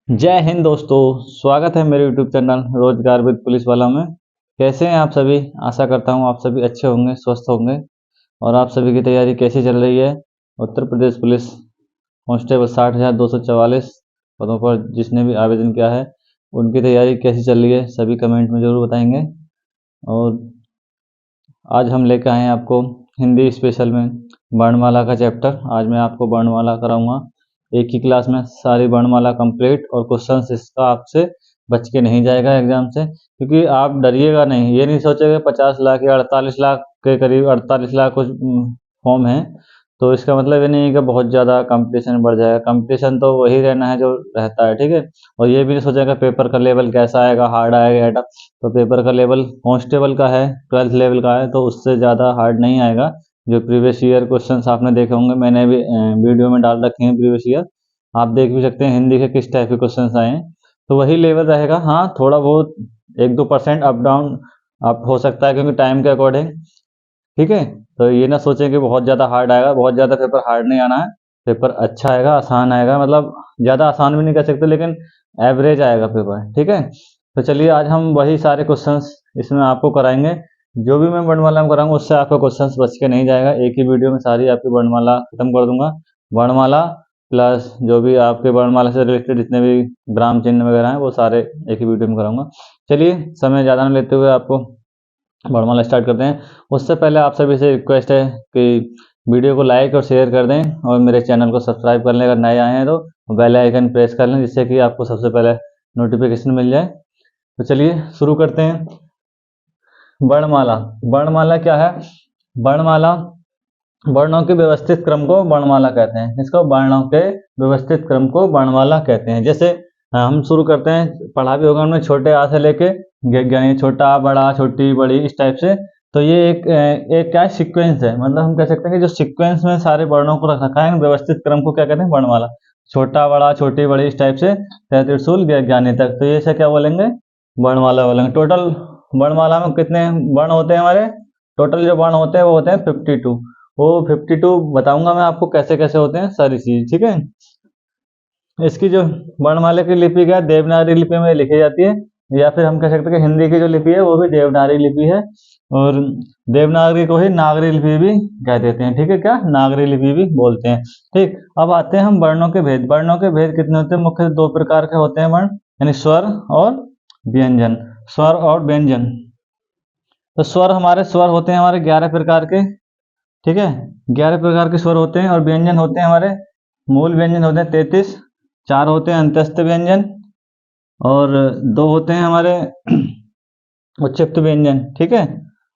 जय हिंद दोस्तों। स्वागत है मेरे यूट्यूब चैनल रोजगार विद पुलिस वाला में। कैसे हैं आप सभी? आशा करता हूं आप सभी अच्छे होंगे, स्वस्थ होंगे। और आप सभी की तैयारी कैसी चल रही है? उत्तर प्रदेश पुलिस कांस्टेबल 60,244 पदों पर जिसने भी आवेदन किया है उनकी तैयारी कैसी चल रही है, सभी कमेंट में ज़रूर बताएंगे। और आज हम लेकर आए हैं आपको हिंदी स्पेशल में वर्णमाला का चैप्टर। आज मैं आपको वर्णमाला कराऊंगा। एक ही क्लास में सारी वर्णमाला कंप्लीट, और क्वेश्चंस इसका आपसे बच के नहीं जाएगा एग्जाम से, क्योंकि आप डरिएगा नहीं। ये नहीं सोचेंगे 50 लाख या 48 लाख के करीब, 48 लाख कुछ फॉर्म है, तो इसका मतलब ये नहीं है कि बहुत ज़्यादा कंपटीशन बढ़ जाएगा। कंपटीशन तो वही रहना है जो रहता है, ठीक है। और ये भी नहीं सोचेगा पेपर का लेवल कैसा आएगा, हार्ड आएगा। तो पेपर का लेवल कांस्टेबल का है 12th लेवल का है, तो उससे ज़्यादा हार्ड नहीं आएगा। जो प्रीवियस ईयर क्वेश्चंस आपने देखे होंगे, मैंने भी वीडियो में डाल रखे हैं प्रीवियस ईयर, आप देख भी सकते हैं हिंदी के किस टाइप के क्वेश्चंस आए हैं। तो वही लेवल रहेगा। हाँ, थोड़ा बहुत 1-2% अप डाउन अप हो सकता है, क्योंकि टाइम के अकॉर्डिंग, ठीक है। तो ये ना सोचें कि बहुत ज़्यादा हार्ड आएगा। बहुत ज़्यादा पेपर हार्ड नहीं आना है, पेपर अच्छा आएगा, आसान आएगा। मतलब ज़्यादा आसान भी नहीं कह सकते, लेकिन एवरेज आएगा पेपर, ठीक है। तो चलिए आज हम वही सारे क्वेश्चंस इसमें आपको कराएंगे। जो भी मैं वर्णमाला में कराऊंगा उससे आपका क्वेश्चंस बच के नहीं जाएगा। एक ही वीडियो में सारी आपकी वर्णमाला खत्म कर दूंगा। वर्णमाला प्लस जो भी आपके वर्णमाला से रिलेटेड जितने भी ग्राम चिन्ह वगैरह हैं वो सारे एक ही वीडियो में कराऊंगा। चलिए समय ज़्यादा न लेते हुए आपको वर्णमाला स्टार्ट करते हैं। उससे पहले आप सभी से रिक्वेस्ट है कि वीडियो को लाइक और शेयर कर दें, और मेरे चैनल को सब्सक्राइब कर लें अगर नए आए हैं तो बेल आइकन प्रेस कर लें, जिससे कि आपको सबसे पहले नोटिफिकेशन मिल जाए। तो चलिए शुरू करते हैं। वर्णमाला। वर्णमाला क्या है? वर्णमाला वर्णों के व्यवस्थित क्रम को वर्णमाला कहते हैं। इसको वर्णों के व्यवस्थित क्रम को वर्णमाला कहते हैं। जैसे हम शुरू करते हैं, पढ़ा भी होगा हमने, छोटे आ से लेके यानी छोटा बड़ा छोटी बड़ी इस टाइप से। तो ये एक क्या है, सीक्वेंस है। मतलब हम कह सकते हैं कि जो सीक्वेंस में सारे वर्णों को रख रखा है, व्यवस्थित क्रम को क्या कहते हैं? वर्णमाला। छोटा बड़ा छोटी बड़ी इस टाइप से त्रिशूल ज्ञानी तक, तो ये से क्या बोलेंगे? वर्णमाला बोलेंगे। टोटल वर्णमाला में कितने वर्ण होते हैं हमारे? टोटल जो वर्ण होते हैं वो होते हैं 52। वो 52 बताऊंगा मैं आपको कैसे कैसे होते हैं सारी चीज, ठीक है। इसकी जो वर्णमाला की लिपि क्या है, देवनागरी लिपि में लिखी जाती है, या फिर हम कह सकते हैं कि हिंदी की जो लिपि है वो भी देवनागरी लिपि है। और देवनागरी को ही नागरी लिपि भी कह देते हैं, ठीक है। क्या नागरी लिपि भी बोलते हैं, ठीक। अब आते हैं हम वर्णों के भेद। वर्णों के भेद कितने होते हैं? मुख्य 2 प्रकार के होते हैं वर्ण, यानी स्वर और व्यंजन। स्वर और व्यंजन। तो स्वर होते हैं हमारे 11 प्रकार के, ठीक है। 11 प्रकार के स्वर होते हैं। और व्यंजन होते हैं हमारे, मूल व्यंजन होते हैं 33, 4 होते हैं अंत्यस्थ व्यंजन, और 2 होते हैं हमारे उच्चयुक्त व्यंजन, ठीक है।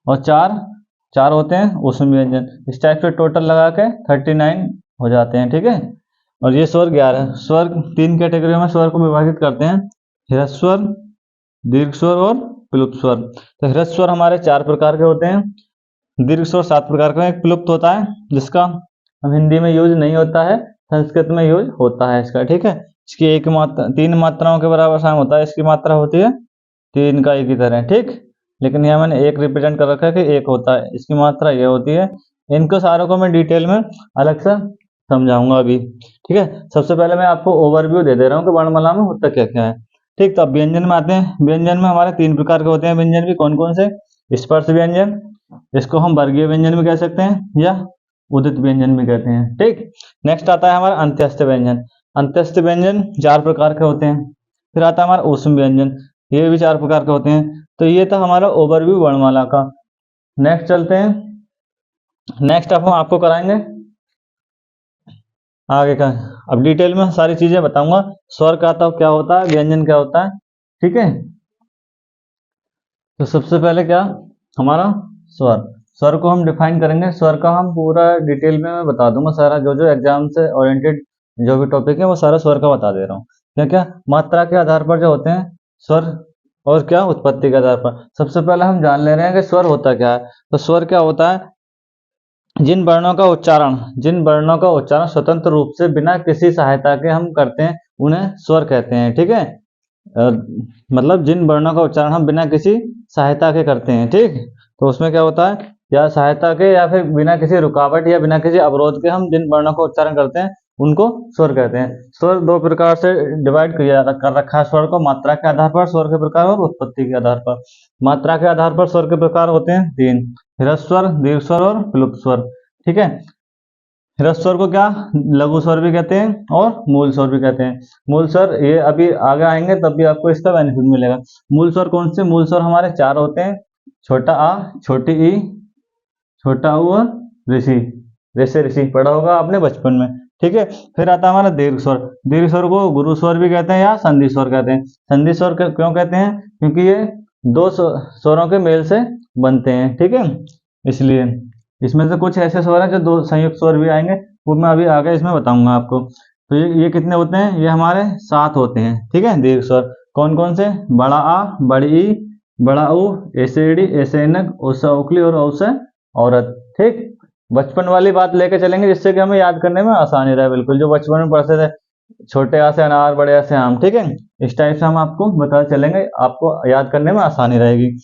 और 4 होते हैं ऊष्म व्यंजन। इस टाइप से टोटल लगा के 39 हो जाते हैं, ठीक है। और ये स्वर 11। स्वर 3 कैटेगरी में स्वर को विभाजित करते हैं, ह्रस्व स्वर, दीर्घ स्वर और प्लुप्त स्वर। तो ह्रस्व स्वर हमारे 4 प्रकार के होते हैं, दीर्घ स्वर 7 प्रकार का। एक प्लुप्त होता है जिसका हम हिंदी में यूज नहीं होता है, संस्कृत में यूज होता है इसका, ठीक है। इसकी एक मात्रा 3 मात्राओं के बराबर साम होता है। इसकी मात्रा होती है 3 का एक ही तरह, ठीक। लेकिन यहाँ मैंने एक रिप्रेजेंट कर रखा है कि एक होता है, इसकी मात्रा ये होती है। इनको सारों को मैं डिटेल में अलग से समझाऊंगा अभी, ठीक है। सबसे पहले मैं आपको ओवरव्यू दे दे रहा हूँ कि वर्णमाला में होता क्या क्या है, ठीक। तो अब व्यंजन में आते हैं। व्यंजन में हमारे 3 प्रकार के होते हैं। व्यंजन भी कौन कौन से? स्पर्श व्यंजन, इसको हम वर्गीय व्यंजन भी कह सकते हैं, या उदित व्यंजन भी कहते हैं, ठीक। नेक्स्ट आता है हमारा अंत्यस्थ व्यंजन। अंत्यस्थ व्यंजन 4 प्रकार के होते हैं। फिर आता है हमारा ऊष्म व्यंजन, ये भी 4 प्रकार के होते हैं। तो ये था हमारा ओवरव्यू वर्णमाला का। नेक्स्ट चलते हैं। नेक्स्ट अब हम आपको कराएंगे आगे का। अब डिटेल में सारी चीजें बताऊंगा। स्वर का तो क्या होता है, व्यंजन क्या होता है, ठीक है। तो सबसे पहले क्या हमारा स्वर। स्वर को हम डिफाइन करेंगे। स्वर का हम पूरा डिटेल में मैं बता दूंगा सारा, जो जो एग्जाम से ओरिएंटेड जो भी टॉपिक है वो सारा स्वर का बता दे रहा हूँ। क्या क्या मात्रा के आधार पर जो होते हैं स्वर, और क्या उत्पत्ति के आधार पर। सबसे पहले हम जान ले रहे हैं कि स्वर होता क्या है। तो स्वर क्या होता है? जिन वर्णों का उच्चारण स्वतंत्र रूप से बिना किसी सहायता के हम करते हैं उन्हें स्वर कहते हैं, ठीक है। मतलब जिन वर्णों का उच्चारण हम बिना किसी सहायता के करते हैं, ठीक। तो उसमें क्या होता है, या सहायता के या फिर बिना किसी रुकावट या बिना किसी अवरोध के हम जिन वर्णों का उच्चारण करते हैं उनको स्वर कहते हैं। स्वर दो प्रकार से डिवाइड कर रखा है स्वर को, मात्रा के आधार पर स्वर के प्रकार और उत्पत्ति के आधार पर। मात्रा के आधार पर स्वर के प्रकार होते हैं 3, ह्रस्व स्वर, दीर्घ स्वर और प्लुप्त स्वर। ठीक है, ह्रस्व स्वर को क्या लघु स्वर भी कहते हैं और मूल स्वर भी कहते हैं। मूल स्वर ये अभी आगे आएंगे तब भी आपको इसका बेनिफिट मिलेगा। मूल स्वर कौन से? मूल स्वर हमारे 4 होते हैं, छोटा आ, छोटी ई, छोटा ऊ और ऋषि। जैसे ऋषि पढ़ा होगा आपने बचपन में। ठीक है, फिर आता है हमारा दीर्घ स्वर। दीर्घ स्वर को गुरु स्वर भी कहते हैं या संधि स्वर कहते हैं। संधि स्वर क्यों कहते हैं? क्योंकि ये दो स्वरों के मेल से बनते हैं। ठीक है, इसलिए इसमें से कुछ ऐसे स्वर हैं जो दो संयुक्त स्वर भी आएंगे, वो मैं अभी आगे इसमें बताऊंगा आपको। तो ये कितने होते हैं? ये हमारे 7 होते हैं। ठीक है, दीर्घ स्वर कौन कौन से? बड़ा आ, बड़ी ई, बड़ा ऊ, ऐसे एडी, ऐसे ऐनक, ओसा ओखली और औसे औरत। ठीक, बचपन वाली बात लेके चलेंगे जिससे कि हमें याद करने में आसानी रहे, बिल्कुल जो बचपन में पढ़ते थे, छोटे आ से अनार, बड़े आ से आम। ठीक है, इस टाइप से हम आपको बता चलेंगे, आपको याद करने में आसानी रहेगी।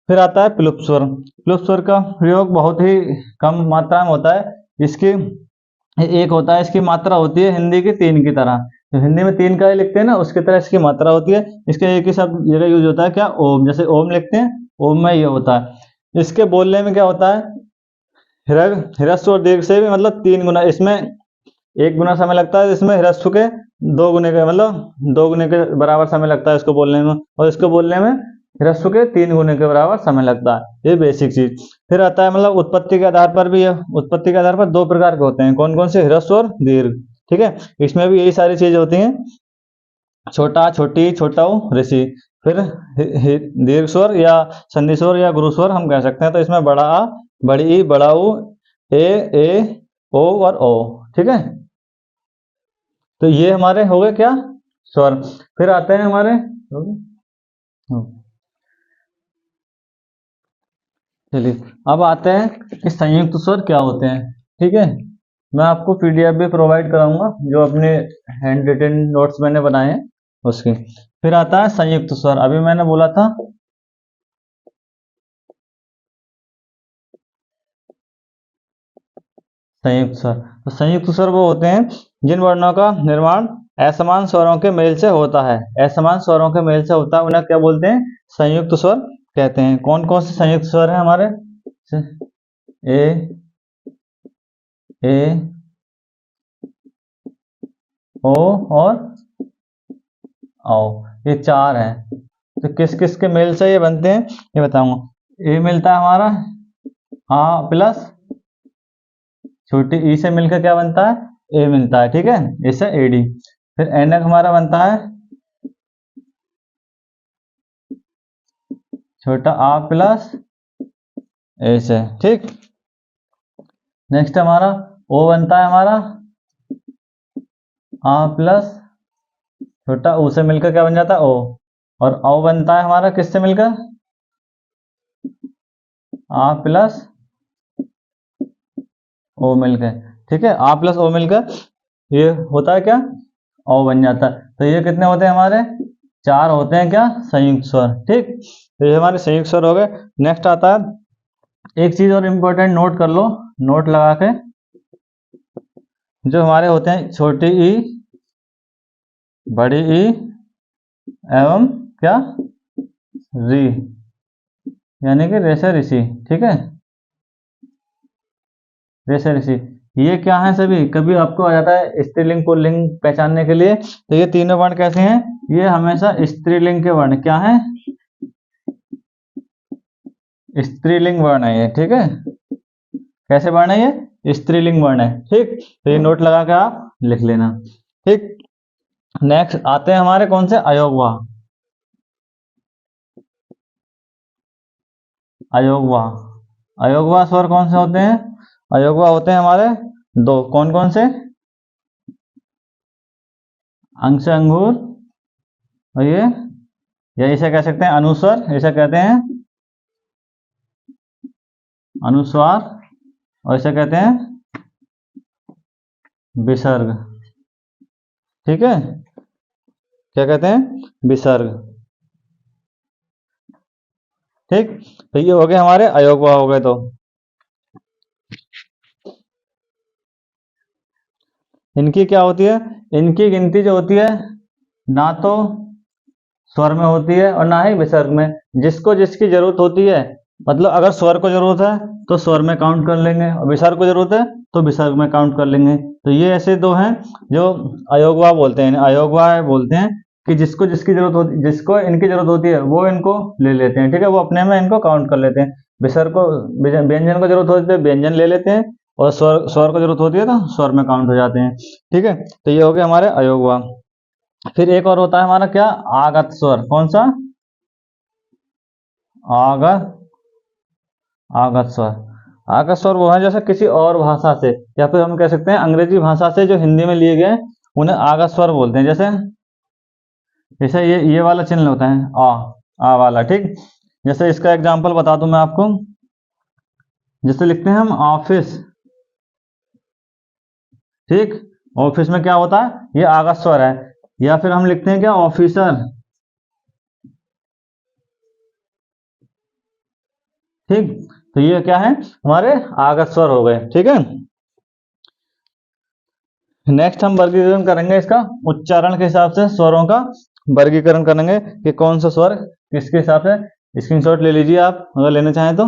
फिर आता है प्लुप्त स्वर। प्लुप्त स्वर का प्रयोग बहुत ही कम मात्रा में होता है। इसकी एक होता है, इसकी मात्रा होती है हिंदी की 3 की तरह। तो हिंदी में 3 का ही लिखते हैं ना, उसकी तरह इसकी मात्रा होती है। इसके एक ही शब्द जगह यूज होता है क्या? ओम। जैसे ओम लिखते हैं, ओम में ये होता है। इसके बोलने में क्या होता है? ह्रस्व और दीर्घ से भी मतलब 3 गुना, इसमें 1 गुना समय लगता है, इसमें ह्रस्व के 2 गुने के मतलब 2 गुने के बराबर समय लगता है इसको बोलने में, और इसको बोलने में ह्रस्व के 3 गुने के बराबर समय लगता है। ये बेसिक चीज। फिर आता है मतलब उत्पत्ति के आधार पर भी, उत्पत्ति के आधार पर 2 प्रकार के होते हैं। कौन कौन से? ह्रस्व और दीर्घ। ठीक है, इसमें भी यही सारी चीजें होती हैं, छोटा, छोटी, छोटा ऊ, ऋषि। फिर दीर्घ स्वर या संधि स्वर या गुरु स्वर हम कह सकते हैं। तो इसमें बड़ा आ, बड़ी ई, बड़ा ऊ, ए, ओ और ओ। ठीक है, तो ये हमारे हो गए क्या? स्वर। फिर आते हैं हमारे, चलिए अब आते हैं कि संयुक्त स्वर क्या होते हैं। ठीक है, मैं आपको पीडीएफ भी प्रोवाइड कराऊंगा जो अपने हैंड रिटन नोट्स मैंने बनाए हैं उसके। फिर आता है संयुक्त स्वर। अभी मैंने बोला था संयुक्त स्वर। तो संयुक्त स्वर वो होते हैं जिन वर्णों का निर्माण असमान स्वरों के मेल से होता है। असमान स्वरों के मेल से होता है, उन्हें क्या बोलते हैं? संयुक्त स्वर कहते हैं। कौन कौन से संयुक्त स्वर हैं हमारे? ए, ओ और औ, ये 4 हैं। तो किस किस के मेल से ये बनते हैं ये बताऊंगा। ए मिलता है हमारा आ प्लस छोटी ई से मिलकर क्या बनता है? ए मिलता है। ठीक है, इससे एडी। फिर एनक हमारा बनता है छोटा आ प्लस ए से। ठीक, नेक्स्ट हमारा ओ बनता है हमारा आ प्लस छोटा ऊ से मिलकर क्या बन जाता है? ओ। और औ बनता है हमारा किससे मिलकर? आ प्लस ओ मिलकर। ठीक है, आ प्लस ओ मिलकर ये होता है क्या? ओ बन जाता है। तो ये कितने होते हैं हमारे? 4 होते हैं क्या? संयुक्त स्वर। ठीक, तो ये हमारे संयुक्त स्वर हो गए। नेक्स्ट आता है एक चीज और इम्पोर्टेंट, नोट कर लो, नोट लगा के। जो हमारे होते हैं छोटी ई, बड़ी ई एवं क्या? री, यानी कि रेशा ऋषि। ठीक है, रेशा ऋषि, ये क्या है? सभी कभी आपको आ जाता है स्त्रीलिंग पुल्लिंग पहचानने के लिए। तो ये तीनों वर्ण कैसे हैं? ये हमेशा स्त्रीलिंग के वर्ण। क्या है? स्त्रीलिंग वर्ण है ये। ठीक है, कैसे वर्ण है? ये स्त्रीलिंग वर्ण है। ठीक, तो ये नोट लगा के आप लिख लेना। ठीक, नेक्स्ट आते हैं हमारे कौन से? अयोगवाह। अयोगवाह, अयोगवाह स्वर कौन से होते हैं? अयोगवाह होते हैं हमारे 2। कौन कौन से? अंग से अंगूर, और ये या इसे कह सकते हैं अनुस्वर, इसे कहते हैं अनुस्वार, और इसे कहते हैं विसर्ग। ठीक है, क्या कहते हैं? विसर्ग। ठीक, तो ये हो गए हमारे अयोगवाह हो गए। तो इनकी क्या होती है, इनकी गिनती जो होती है ना तो स्वर में होती है और ना ही विसर्ग में। जिसको जिसकी जरूरत होती है, मतलब अगर स्वर को जरूरत है तो स्वर में काउंट कर लेंगे, और विसर्ग को जरूरत है तो विसर्ग में काउंट कर लेंगे। तो ये ऐसे दो हैं जो अयोगवा बोलते हैं, अयोगवा बोलते हैं कि जिसको जिसकी जरूरत होती, जिसको इनकी जरूरत होती है वो इनको ले लेते हैं, ठीक है, वो अपने में इनको काउंट कर लेते हैं। विसर्ग को, व्यंजन को जरूरत होती है व्यंजन ले लेते हैं, और स्वर स्वर को जरूरत होती है तो स्वर में काउंट हो जाते हैं, ठीक है। तो ये हो गया हमारे अयोगवा। फिर एक और होता है हमारा क्या, आगत स्वर। कौन सा, आगत, आगत स्वर। आगत स्वर वो है जैसे किसी और भाषा से, या फिर हम कह सकते हैं अंग्रेजी भाषा से जो हिंदी में लिए गए, उन्हें आगत स्वर बोलते हैं। जैसे जैसे ये वाला चिन्ह होता है आ वाला, ठीक। जैसे इसका एग्जांपल बता दूं मैं आपको, जैसे लिखते हैं हम ऑफिस, ठीक, ऑफिस में क्या होता है, ये आगत स्वर है। या फिर हम लिखते हैं क्या, ऑफिसर, ठीक। तो ये क्या है, हमारे आगत स्वर हो गए, ठीक है। नेक्स्ट हम वर्गीकरण करेंगे इसका उच्चारण के हिसाब से, स्वरों का वर्गीकरण करेंगे कि कौन सा स्वर किसके हिसाब से। स्क्रीनशॉट ले लीजिए आप अगर लेना चाहें तो।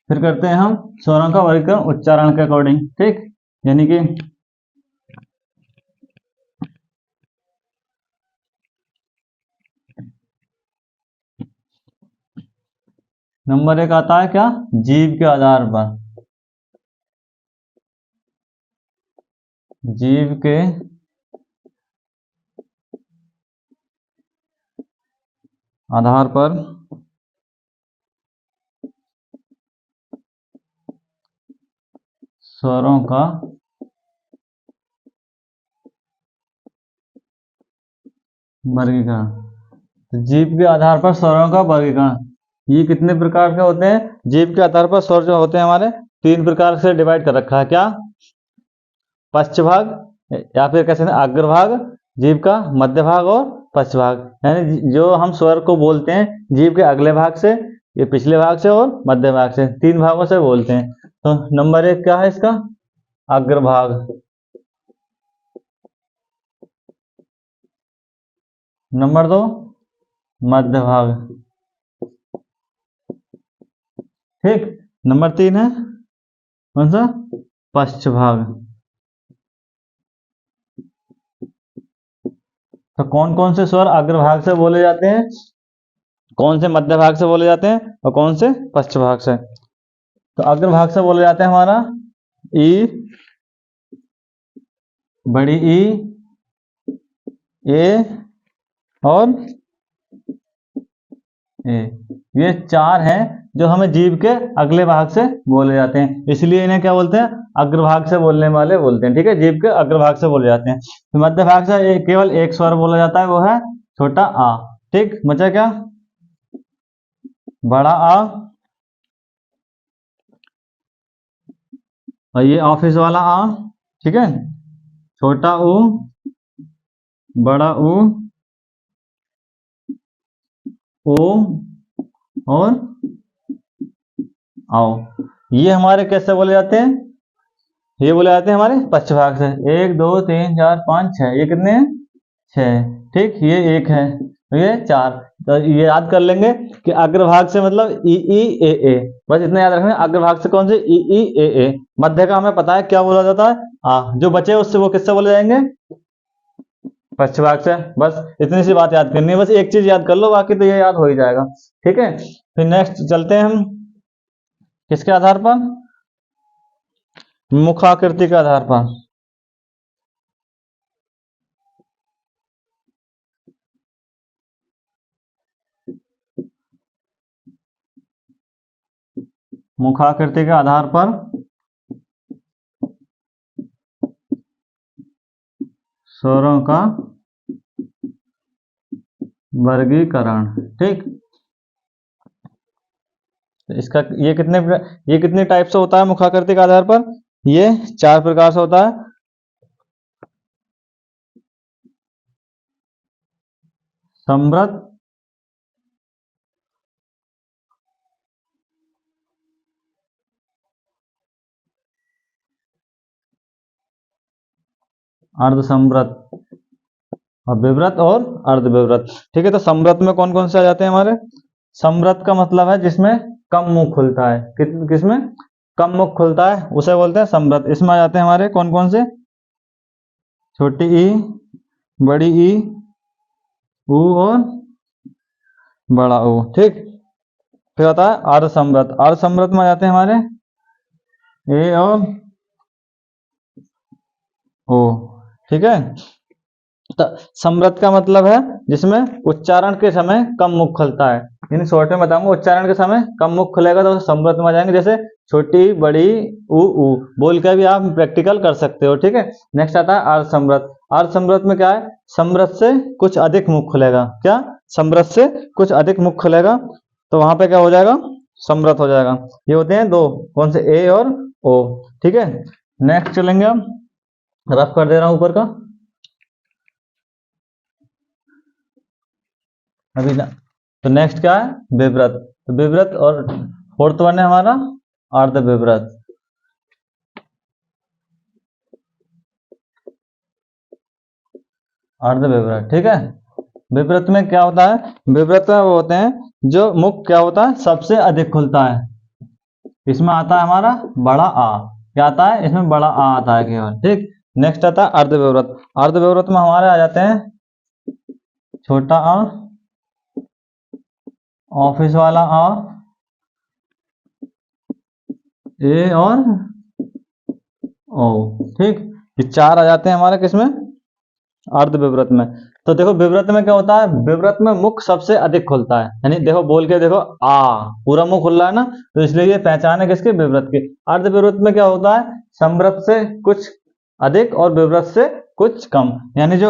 फिर करते हैं हम स्वरों का वर्गीकरण उच्चारण के अकॉर्डिंग, ठीक। यानी कि नंबर एक आता है क्या, जीभ के आधार पर, जीभ के आधार पर स्वरों का वर्गीकरण। तो जीभ के आधार पर स्वरों का वर्गीकरण, ये कितने प्रकार के होते हैं, जीभ के आधार पर स्वर जो होते हैं हमारे तीन प्रकार से डिवाइड कर रखा है। क्या, पश्च भाग, या फिर कह सकते हैं अग्रभाग, जीभ का मध्य भाग और पश्च भाग। यानी जो हम स्वर को बोलते हैं जीभ के अगले भाग से, ये पिछले भाग से और मध्य भाग से, तीन भागों से बोलते हैं। तो नंबर एक क्या है इसका, अग्रभाग। नंबर दो, मध्य भाग, ठीक। नंबर तीन है कौन सा, पश्च भाग। तो कौन कौन से स्वर अग्रभाग से बोले जाते हैं, कौन से मध्य भाग से बोले जाते हैं, और कौन से पश्च भाग से। तो अग्रभाग से बोले जाते हैं हमारा ई, बड़ी ई, ए और ए, ये चार हैं जो हमें जीभ के अगले भाग से बोले जाते हैं, इसलिए इन्हें क्या बोलते हैं, अग्रभाग से बोलने वाले बोलते हैं, ठीक है, जीभ के अग्रभाग से बोले जाते हैं। तो मध्य भाग से केवल एक स्वर बोला जाता है, वो है छोटा आ, ठीक। बचा क्या, बड़ा आ, और ये ऑफिस वाला आ, ठीक है, छोटा ऊ, बड़ा ऊ, ओ और आओ। ये हमारे कैसे बोले जाते हैं, ये बोले जाते हैं हमारे पश्च भाग से। एक दो तीन चार पाँच छह, ये कितने हैं, छह, ठीक। ये एक है तो ये चार। तो ये याद कर लेंगे कि अग्रभाग से मतलब ई ई ए, बस इतना याद रखना। अग्रभाग से कौन से, ई ई ए। मध्य का हमें पता है क्या बोला जाता है, आ। जो बचे उससे वो किससे बोले जाएंगे, पश्च भाग से। बस इतनी सी बात याद करनी है, बस एक चीज याद कर लो, बाकी तो ये याद हो ही जाएगा, ठीक है। फिर नेक्स्ट चलते हैं हम किसके आधार पर, मुखाकृति के आधार पर। मुखाकृति के आधार पर स्वरों का वर्गीकरण, ठीक। तो इसका ये कितने टाइप से होता है मुखाकृति के आधार पर, ये चार प्रकार से होता है। समृद्ध, अर्धसंवृत और विवृत और अर्धविवृत। ठीक है, तो संवृत में कौन कौन से आ जाते हैं हमारे? संवृत का मतलब है जिसमें कम मुख खुलता है, किसमें कम मुख खुलता है उसे बोलते हैं संवृत। इसमें आ जाते हैं हमारे कौन कौन से? छोटी ई, बड़ी ई, ऊ और बड़ा ऊ। ठीक, फिर आता है अर्धसंवृत। अर्धसंवृत में आ जाते हैं हमारे ए और ओ। ठीक है, तो संवृत का मतलब है जिसमें उच्चारण के समय कम मुख खुलता है, यानी शॉर्ट में बताऊंगा, उच्चारण के समय कम मुख खुलेगा तो संवृत में आ जाएंगे। जैसे छोटी, बड़ी, ऊ बोल के भी आप प्रैक्टिकल कर सकते हो। ठीक है, नेक्स्ट आता है अर्धसंवृत। अर्धसंवृत में क्या है? संवृत से कुछ अधिक मुख खुलेगा। क्या? संवृत से कुछ अधिक मुख खुलेगा, तो वहां पे क्या हो जाएगा? संवृत हो जाएगा। ये होते हैं दो, कौन से? ए और ओ। ठीक है, नेक्स्ट चलेंगे हम, रफ कर दे रहा हूं ऊपर का अभी ना। तो नेक्स्ट क्या है? विवृत। तो विवृत और फोर्थ वन है हमारा अर्धविवृत। अर्धविवृत। ठीक है, विवृत में क्या होता है? विवृत में वो होते हैं जो मुख क्या होता है? सबसे अधिक खुलता है। इसमें आता है हमारा बड़ा आ। क्या आता है? इसमें बड़ा आ आता है केवल। ठीक, नेक्स्ट आता है अर्धविवृत। अर्धविवृत में हमारे आ जाते हैं छोटा आ, ऑफिस वाला आ, ए और ओ। ठीक, ये चार आ जाते हैं हमारे किसमें? अर्धविवृत में। तो देखो विवृत में क्या होता है? विवृत में मुख सबसे अधिक खुलता है, यानी देखो बोल के देखो आ, पूरा मुख खुल रहा है ना, तो इसलिए ये पहचान है किसकी? विवृत की। अर्धविवृत में क्या होता है? संवृत से कुछ अधिक और विवृत से कुछ कम, यानी जो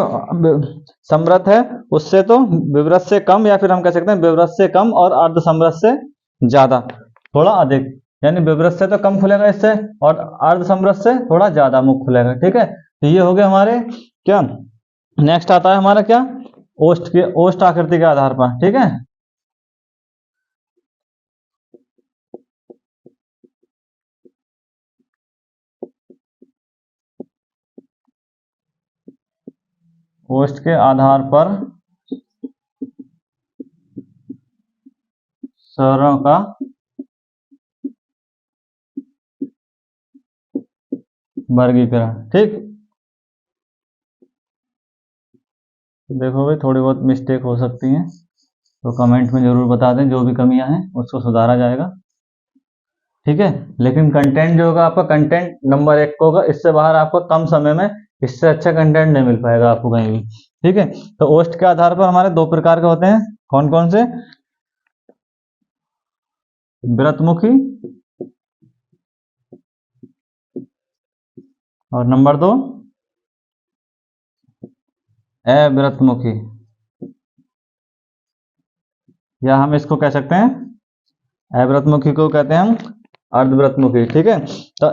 संवृत है उससे तो विवृत से कम, या फिर हम कह सकते हैं विवृत से कम और अर्धसंवृत से ज्यादा, थोड़ा अधिक। यानी विवृत से तो कम खुलेगा इससे, और अर्धसंवृत से थोड़ा ज्यादा मुख खुलेगा। ठीक है, तो ये हो गए हमारे क्या? नेक्स्ट आता है हमारा क्या? ओष्ठ के, ओष्ठ आकृति के आधार पर। ठीक है, ओष्ठ के आधार पर स्वरों का वर्गीकरण। ठीक, देखो भाई थोड़ी बहुत मिस्टेक हो सकती है, तो कमेंट में जरूर बता दें, जो भी कमियां हैं उसको सुधारा जाएगा। ठीक है, लेकिन कंटेंट जो होगा आपका, कंटेंट नंबर 1 को होगा, इससे बाहर आपको कम समय में इससे अच्छा कंटेंट नहीं मिल पाएगा आपको कहीं भी। ठीक है, तो ओष्ठ के आधार पर हमारे दो प्रकार के होते हैं, कौन कौन से? व्रतमुखी और नंबर 2 अव्रतमुखी, या हम इसको कह सकते हैं अव्रतमुखी को कहते हैं हम अर्धव्रतमुखी। ठीक है, तो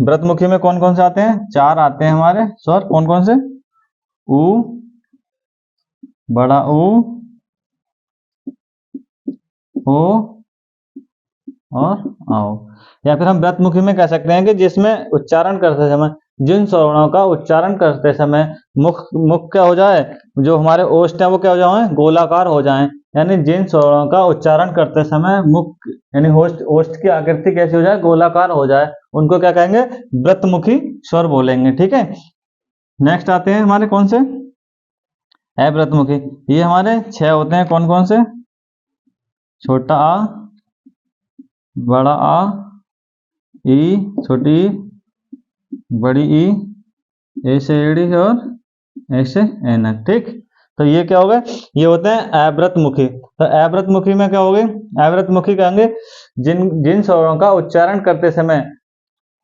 व्रतमुखी में कौन कौन से आते हैं? 4 आते हैं हमारे स्वर, कौन कौन से? ऊ, बड़ा ऊ, ओ और आओ। या फिर हम व्रतमुखी में कह सकते हैं कि जिसमें उच्चारण करते समय, जिन स्वरों का उच्चारण करते समय मुख मुख क्या हो जाए, जो हमारे ओष्ठ है वो क्या हो जाए? गोलाकार हो जाएं। यानी जिन स्वरों का उच्चारण करते समय मुख यानी ओष्ठ की आकृति कैसी हो जाए? गोलाकार हो जाए, उनको क्या कहेंगे? व्रतमुखी स्वर बोलेंगे। ठीक है, नेक्स्ट आते हैं हमारे कौन से? अव्रतमुखी। ये हमारे 6 होते हैं, कौन कौन से? छोटा आ, बड़ा आ, ई, छोटी ई, बड़ी ई, ए से एड़ी और ए से ऐनक। ठीक, तो ये क्या हो गए? ये होते हैं अव्रतमुखी। तो अव्रतमुखी में क्या हो गए? अव्रतमुखी कहेंगे जिन जिन स्वरों का उच्चारण करते समय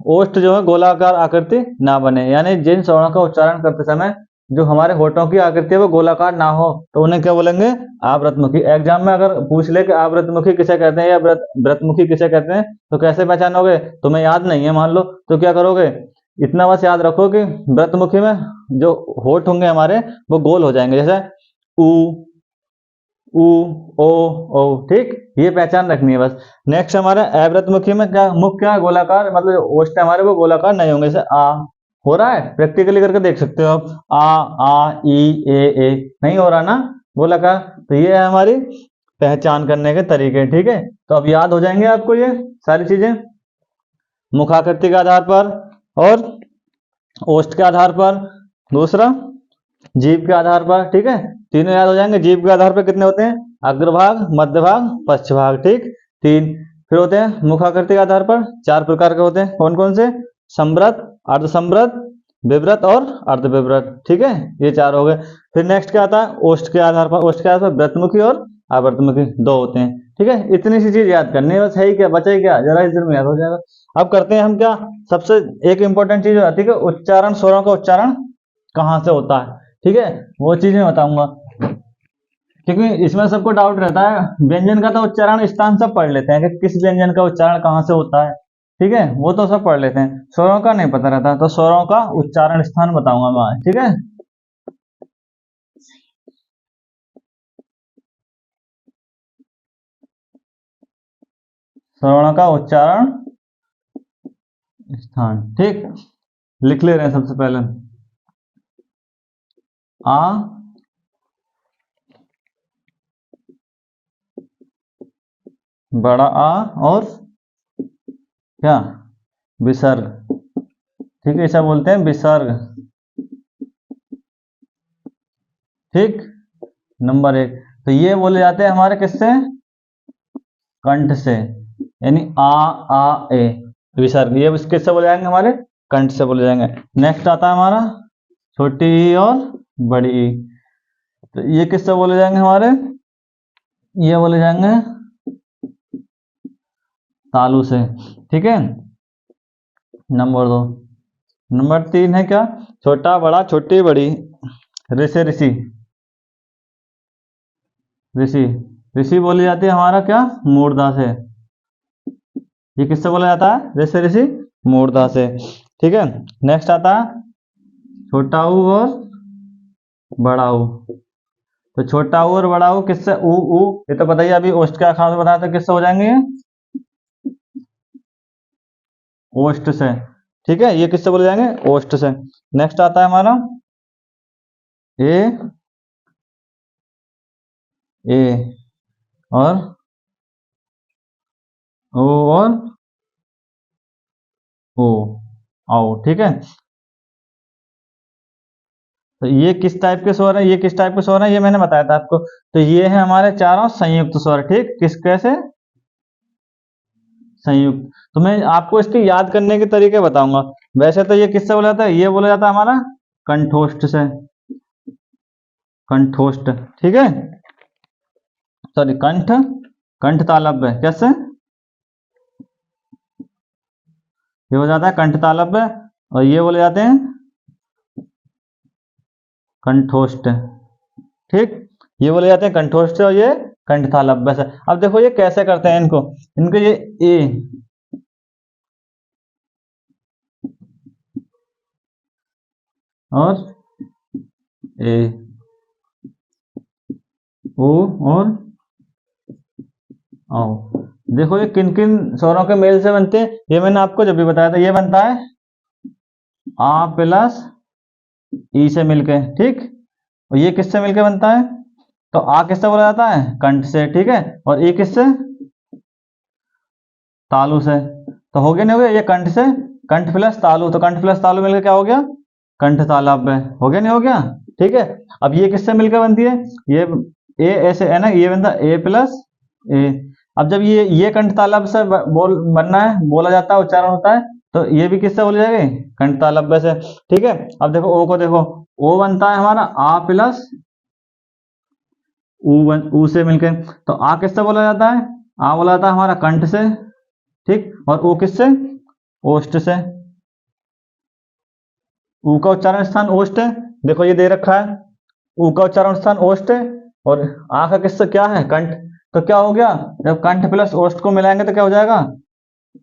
ओष्ठ जो है गोलाकार आकृति ना बने, यानी जिन स्वरों का उच्चारण करते समय जो हमारे होठों की आकृति है वो गोलाकार ना हो, तो उन्हें क्या बोलेंगे? अव्रतमुखी। एग्जाम में अगर पूछ ले कि अव्रतमुखी किसे कहते हैं या व्रतमुखी किसे कहते हैं, तो कैसे पहचानोगे? तुम्हें याद नहीं है मान लो, तो क्या करोगे? इतना बस याद रखो कि व्रतमुखी में जो होठ होंगे हमारे वो गोल हो जाएंगे, जैसे ऊ, ऊ, ओ। ठीक, ये पहचान रखनी है बस। नेक्स्ट हमारे अव्रतमुखी में क्या मुख क्या गोलाकार, मतलब ओष्ठ हमारे वो गोलाकार नहीं होंगे, जैसे आ, हो रहा है, प्रैक्टिकली करके देख सकते हो आप। आ ई ए नहीं हो रहा ना, बोला का। तो ये है हमारी पहचान करने के तरीके, ठीक है। तो अब याद हो जाएंगे आपको ये सारी चीजें, मुखाकृति के आधार पर और ओष्ठ के आधार पर, दूसरा जीभ के आधार पर, ठीक है। तीनों याद हो जाएंगे। जीभ के आधार पर कितने होते हैं? अग्रभाग, मध्य भाग, पश्च भाग, ठीक। तीन। फिर होते हैं मुखाकृति के आधार पर 4 प्रकार के होते हैं। कौन कौन से? संवृत, अर्धसंवृत, विवृत और अर्धविवृत, ठीक है। ये 4 हो गए। फिर नेक्स्ट क्या आता है? ओष्ठ के आधार पर। ओष्ठ के आधार पर व्रतमुखी और अवर्तमुखी 2 होते हैं, ठीक है। इतनी सी चीज याद करनी है बस, है ही क्या, बचा ही क्या, जरा इस दिन में याद हो जाएगा। अब करते हैं हम क्या, सबसे एक इंपॉर्टेंट चीज हो जाती है कि उच्चारण, स्वरों का उच्चारण कहाँ से होता है, ठीक है। वो चीज मैं बताऊंगा, क्योंकि इसमें सबको डाउट रहता है। व्यंजन का तो उच्चारण स्थान सब पढ़ लेते हैं कि किस व्यंजन का उच्चारण कहाँ से होता है, ठीक है, वो तो सब पढ़ लेते हैं। स्वरों का नहीं पता रहता, तो स्वरों का उच्चारण स्थान बताऊंगा मैं आज, ठीक है। स्वरों का उच्चारण स्थान, ठीक। लिख ले रहे हैं सबसे पहले। आ, बड़ा आ और क्या, विसर्ग, ठीक है, ऐसा बोलते हैं विसर्ग, ठीक। नंबर 1, तो ये बोले जाते हैं हमारे किससे? कंठ से, यानी आ ए, विसर्ग। ये किससे बोले जाएंगे? हमारे कंठ से बोले जाएंगे। नेक्स्ट आता है हमारा छोटी ई और बड़ी ई, तो ये किससे बोले जाएंगे हमारे? ये बोले जाएंगे तालु से, ठीक है। नंबर 2। नंबर 3 है क्या? छोटा बड़ा, छोटी बड़ी, ऋषि ऋषि, ऋषि, ऋषि बोली जाती है हमारा क्या? मूर्धा से। ये किससे बोला जाता है? ऋषि ऋषि मूर्धा से, ठीक है। नेक्स्ट आता है छोटा ऊ और बड़ा ऊ, तो छोटा ऊ और बड़ा ऊ किससे? ऊ ऊ, ये तो बताइए, अभी ओष्ठ का खास बताया था, किससे हो जाएंगे? ओष्ठ से, ठीक है। ये किससे बोले जाएंगे? ओष्ठ से। नेक्स्ट आता है हमारा ए, ए और ओ और ओ, आओ, ठीक है। तो ये किस टाइप के स्वर है, ये किस टाइप के स्वर है, ये मैंने बताया था आपको। तो ये है हमारे चारों संयुक्त स्वर, ठीक। किस कैसे? संयुक्त। तो मैं आपको इसके याद करने के तरीके बताऊंगा। वैसे तो ये किससे बोला जाता है? ये बोला जाता है हमारा कंठोष्ठ से, कंठोष्ठ, ठीक है। सॉरी, कंठ, कंठ तालव्य, कैसे? ये हो जाता है कंठ तालव्य, और ये बोले जाते हैं कंठोष्ठ, ठीक। ये बोले जाते हैं कंठोष्ठ और ये कंठ तालव्य से। अब देखो ये कैसे करते हैं इनको, इनको ये ए और ए, ओ और आओ, देखो ये किन किन स्वरों के मेल से बनते हैं, ये मैंने आपको जब भी बताया था। ये बनता है आ प्लस ई से मिलके, ठीक। और ये किससे मिलके बनता है? तो आ किससे बोला जाता है? कंठ से, ठीक है। और ई किससे? तालु से। तो हो गया नहीं हो गया? ये कंठ से, कंठ प्लस तालु, तो कंठ प्लस तालु मिलकर क्या हो गया? कंठ तालव्य, हो गया नहीं हो गया? ठीक है। अब ये किससे मिलकर बनती है? ये ए ऐसे है ना, ये बनता है ए प्लस ए। अब जब ये कंठ तालव्य से बनना है, बोला जाता है, उच्चारण होता है, तो ये भी किससे बोले जाएंगे? कंठ तालव्य से, ठीक है। अब देखो ओ को देखो, ओ बनता है हमारा आ प्लस ऊ से मिलकर, तो आ किससे बोला जाता है? आ बोला जाता है हमारा कंठ से, ठीक। और ओ किससे? ओष्ठ से। ऊ का उच्चारण स्थान ओष्ठ है, देखो ये दे रखा है, ऊ का उच्चारण स्थान ओष्ठ है, और आ का किससे क्या है? कंठ। तो क्या हो गया? जब कंठ प्लस ओष्ठ को मिलाएंगे तो क्या हो जाएगा?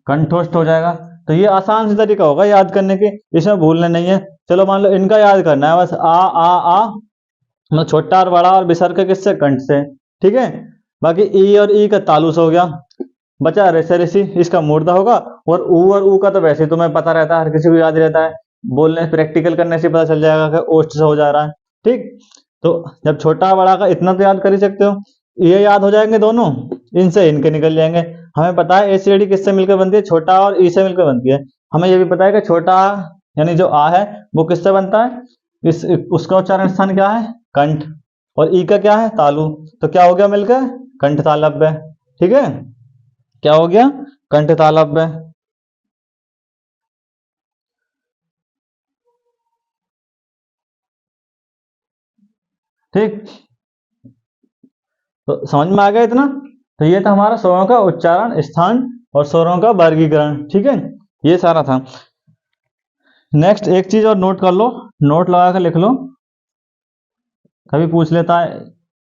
कंठोष्ठ हो जाएगा। तो ये आसान से तरीका होगा याद करने के, इसमें भूलने नहीं है। चलो मान लो इनका याद करना है बस, आ मतलब छोटा और बड़ा और विसर्ग किससे? कंठ से, ठीक है। बाकी ई और ई का तालु से हो गया, बचा ऋषि ऋषि, इसका मूर्धा होगा। और ऊ का तो वैसे तुम्हें पता रहता है, हर किसी को याद रहता है, बोलने प्रैक्टिकल करने से पता चल जाएगा कि ओष्ठ से हो जा रहा है। ठीक, तो जब छोटा बड़ा का इतना तो याद कर ही सकते हो, ये याद हो जाएंगे दोनों, इनसे इनके निकल जाएंगे। हमें पता है एसीडी किससे मिलकर बनती है, छोटा और ई से मिलकर बनती है। हमें ये भी पता है कि छोटा यानी जो आ है वो किससे बनता है, इस उसका उच्चारण स्थान क्या है, कंठ, और ई का क्या है, तालु। तो क्या हो गया मिलकर, कंठ तालव्य। ठीक है, क्या हो गया, कंठ तालव्य। ठीक, तो समझ में आ गया इतना। तो ये था हमारा स्वरों का उच्चारण स्थान और स्वरों का वर्गीकरण। ठीक है, ये सारा था। नेक्स्ट एक चीज और नोट कर लो, नोट लगा कर लिख लो, कभी पूछ लेता है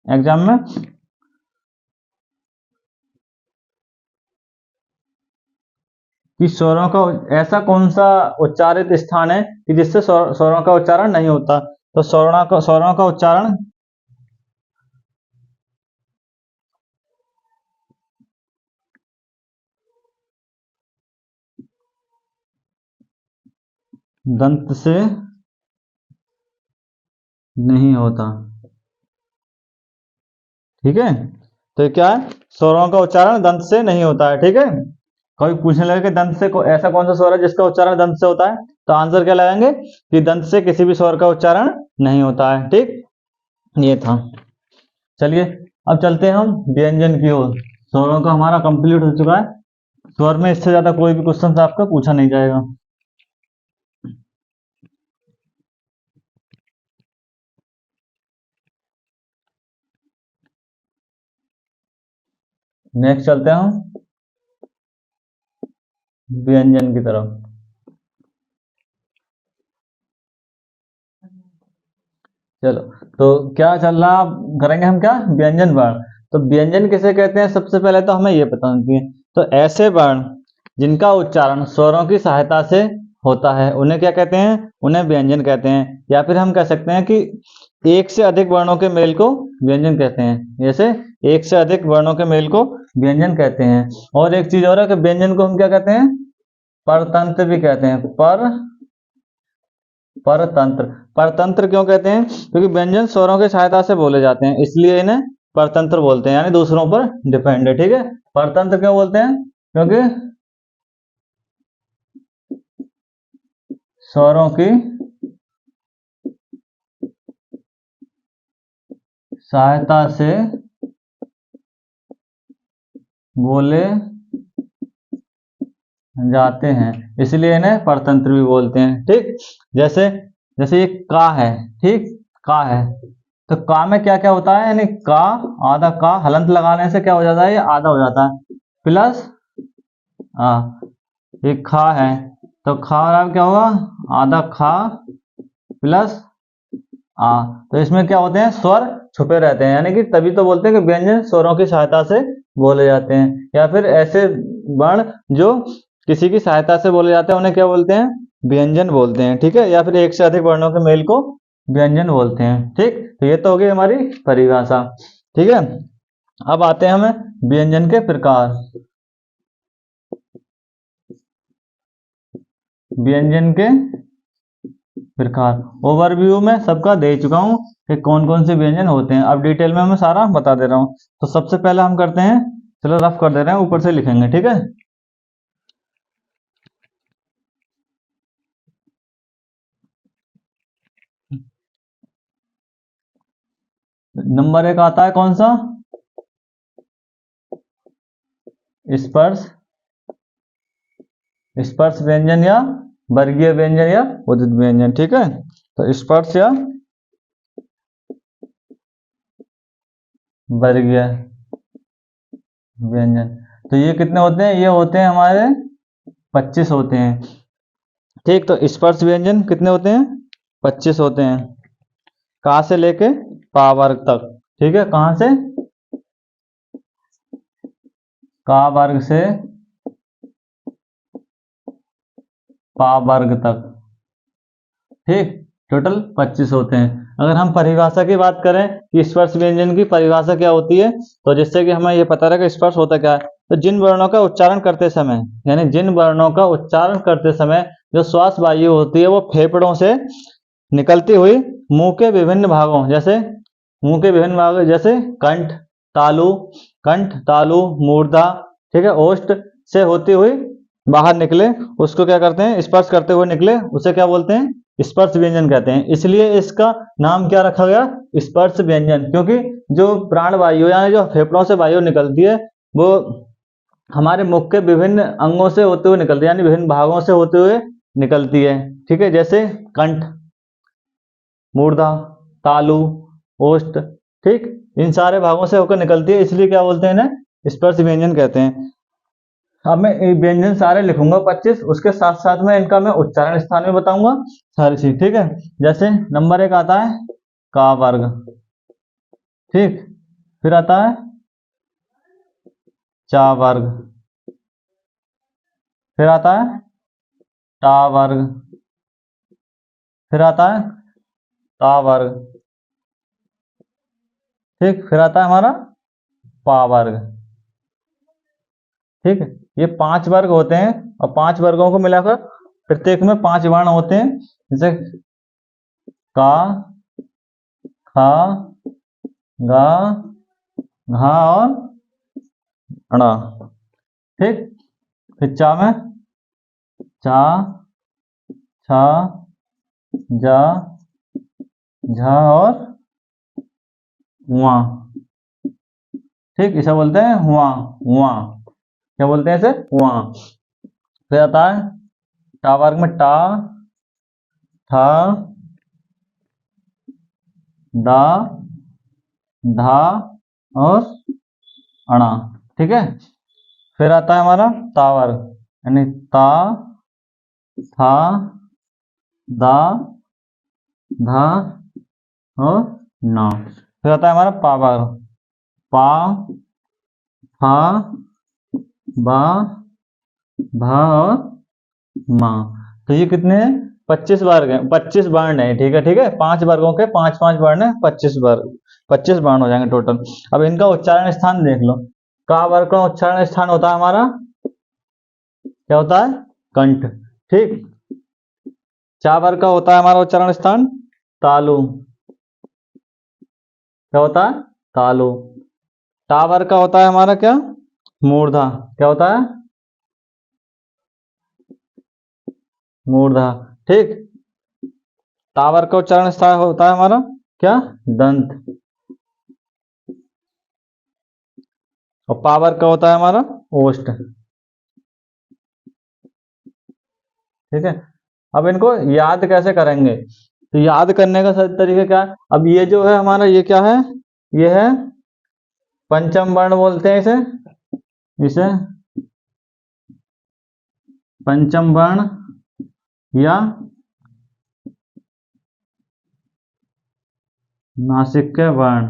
एग्जाम में। कि स्वरों का ऐसा कौन सा उच्चारित स्थान है कि जिससे स्वरों का उच्चारण नहीं होता। तो स्वरों का उच्चारण दंत से नहीं होता। ठीक है, तो क्या है, स्वरों का उच्चारण दंत से नहीं होता है। ठीक है, कोई पूछने लगे कि दंत से ऐसा कौन सा स्वर है जिसका उच्चारण दंत से होता है, तो आंसर क्या लगाएंगे कि दंत से किसी भी स्वर का उच्चारण नहीं होता है। ठीक, ये था। चलिए अब चलते हैं हम व्यंजन की ओर। स्वरों का हमारा कंप्लीट हो चुका है। स्वर में इससे ज्यादा कोई भी क्वेश्चन आपका पूछा नहीं जाएगा। नेक्स्ट चलते हैं हम व्यंजन की तरफ। चलो, तो क्या चल रहा करेंगे हम, क्या व्यंजन वर्ण। तो व्यंजन किसे कहते हैं, सबसे पहले तो हमें ये पता होना चाहिए। तो ऐसे वर्ण जिनका उच्चारण स्वरों की सहायता से होता है उन्हें क्या कहते हैं, उन्हें व्यंजन कहते हैं। या फिर हम कह सकते हैं कि एक से अधिक वर्णों के मेल को व्यंजन कहते हैं। जैसे एक से अधिक वर्णों के मेल को व्यंजन कहते हैं। और एक चीज और है कि व्यंजन को हम क्या कहते हैं, परतंत्र भी कहते हैं। परतंत्र। परतंत्र क्यों कहते हैं, क्योंकि व्यंजन स्वरों की सहायता से बोले जाते हैं, इसलिए इन्हें परतंत्र बोलते हैं, यानी दूसरों पर डिपेंड है। ठीक है, परतंत्र क्यों बोलते हैं, क्योंकि स्वरों की सहायता से बोले जाते हैं, इसलिए इन्हें परतंत्र भी बोलते हैं। ठीक, जैसे जैसे ये का है, ठीक, का है, तो का में क्या क्या होता है, यानी का, आधा का हलंत लगाने से क्या हो जाता है, ये आधा हो जाता है, प्लस आ, ये खा है, तो खा रहा क्या होगा, आधा खा प्लस आ। तो इसमें क्या होते हैं, स्वर छुपे रहते हैं, यानी कि तभी तो बोलते हैं कि व्यंजन स्वरों की सहायता से बोले जाते हैं। या फिर ऐसे वर्ण जो किसी की सहायता से बोले जाते हैं उन्हें क्या बोलते हैं, व्यंजन बोलते हैं। ठीक है, या फिर एक से अधिक वर्णों के मेल को व्यंजन बोलते हैं। ठीक, तो ये तो हो गई हमारी परिभाषा। ठीक है, अब आते हैं हमें व्यंजन के प्रकार। व्यंजन के प्रकार ओवरव्यू में सबका दे चुका हूं कि कौन कौन से व्यंजन होते हैं। अब डिटेल में मैं सारा बता दे रहा हूं। तो सबसे पहले हम करते हैं, चलो रफ कर दे रहे हैं, ऊपर से लिखेंगे। ठीक है, नंबर एक आता है कौन सा, स्पर्श। स्पर्श व्यंजन या वर्गीय व्यंजन या उदित व्यंजन। ठीक है, तो स्पर्श या वर्गीय व्यंजन, तो ये कितने होते हैं, ये होते हैं हमारे 25 होते हैं। ठीक, तो स्पर्श व्यंजन कितने होते हैं, 25 होते हैं, कहां से लेके पा वर्ग तक। ठीक है, कहां से, का वर्ग से पा वर्ग तक। ठीक, टोटल 25 होते हैं। अगर हम परिभाषा की बात करें कि स्पर्श व्यंजन की परिभाषा क्या होती है, तो जिससे कि हमें ये पता रहे कि स्पर्श होता क्या है। तो जिन वर्णों का उच्चारण करते समय, यानी जिन वर्णों का उच्चारण करते समय जो श्वास वायु होती है वो फेफड़ों से निकलती हुई मुंह के विभिन्न भागों, जैसे मुंह के विभिन्न भागों जैसे कंठ तालु मूर्धा, ठीक है, ओष्ठ से होती हुई बाहर निकले, उसको क्या करते हैं, स्पर्श करते हुए निकले, उसे क्या बोलते हैं, स्पर्श व्यंजन कहते हैं। इसलिए इसका नाम क्या रखा गया, स्पर्श व्यंजन, क्योंकि जो प्राण वायु यानी जो फेफड़ों से वायु निकलती है वो हमारे मुख के विभिन्न अंगों से होते हुए निकलती है, यानी विभिन्न भागों से होते हुए निकलती है, ठीक है, जैसे कंठ, मूर्धा, तालु, ओष्ठ, ठीक, इन सारे भागों से होकर निकलती है, इसलिए क्या बोलते हैं इन्हें, स्पर्श व्यंजन कहते हैं। अब मैं ये व्यंजन सारे लिखूंगा 25, उसके साथ साथ में इनका मैं उच्चारण स्थान में बताऊंगा सारी चीज, ठीक है। जैसे नंबर 1 आता है का वर्ग, ठीक, फिर आता है चा वर्ग, फिर आता है टा वर्ग, फिर आता है ता वर्ग, ठीक, फिर आता है हमारा पा वर्ग, ठीक है। ये 5 वर्ग होते हैं और 5 वर्गों को मिलाकर प्रत्येक में 5 वर्ण होते हैं, जैसे का, खा, गा, घा और अड़ा, ठीक। फिर चा में चा, छा, जा, झा और वहाँ, ठीक, इसे बोलते हैं वहाँ, वहाँ, क्या बोलते हैं इसे, वहाँ। फिर आता है टा वर्ग में टा, ठा, दा, धा और अणा, ठीक है। फिर आता है हमारा ता वर्ग, यानी ता, था, दा, धा और ना। फिर आता है हमारा पा वर्ग, पा, फा, बा, भा और मा। तो ये कितने हैं, 25 वर्ग हैं, 25 वर्ण है, ठीक है, ठीक है, 5 वर्गों के 5 वर्ण है, 25 वर्ग, 25 वर्ण हो जाएंगे टोटल। अब इनका उच्चारण स्थान देख लो। का वर्ग का उच्चारण स्थान होता है हमारा, क्या होता है, कंठ, ठीक। चा वर्ग का होता है हमारा उच्चारण स्थान तालु, क्या होता है, तालु। टा वर्ग का होता है हमारा क्या, मूर्धा, क्या होता है, मूर्धा, ठीक। ता वर्ग का उच्चारण स्थान होता है हमारा क्या, दंत, और पा वर्ग का होता है हमारा ओष्ठ, ठीक है। अब इनको याद कैसे करेंगे, तो याद करने का सही तरीका क्या है, अब ये जो है हमारा, ये क्या है, ये है पंचम वर्ण बोलते हैं इसे, इसे पंचम वर्ण या नासिक वर्ण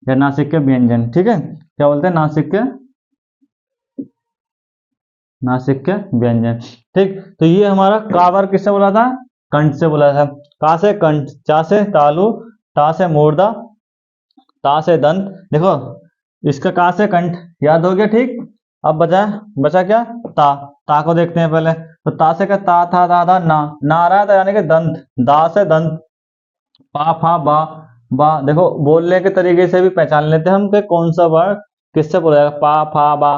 या नासिक व्यंजन, ठीक है, क्या बोलते हैं, नासिक व्यंजन, ठीक। तो ये हमारा का वर्ग किससे बोला था, कंठ से बोला था। का से कंठ, चा से तालु, टा से मूर्धा, ता से दंत, देखो इसका का से कंठ याद हो गया, ठीक। अब बचा क्या, ता को देखते हैं पहले, तो ता से क्या, ता था दा दा ना, ना आ रहा है, तो यानी कि दंत, दा से दंत, पा फा बा, देखो बोलने के तरीके से भी पहचान लेते हैं हम कि कौन सा वर्ड किससे बोला जाएगा, पा फा बा,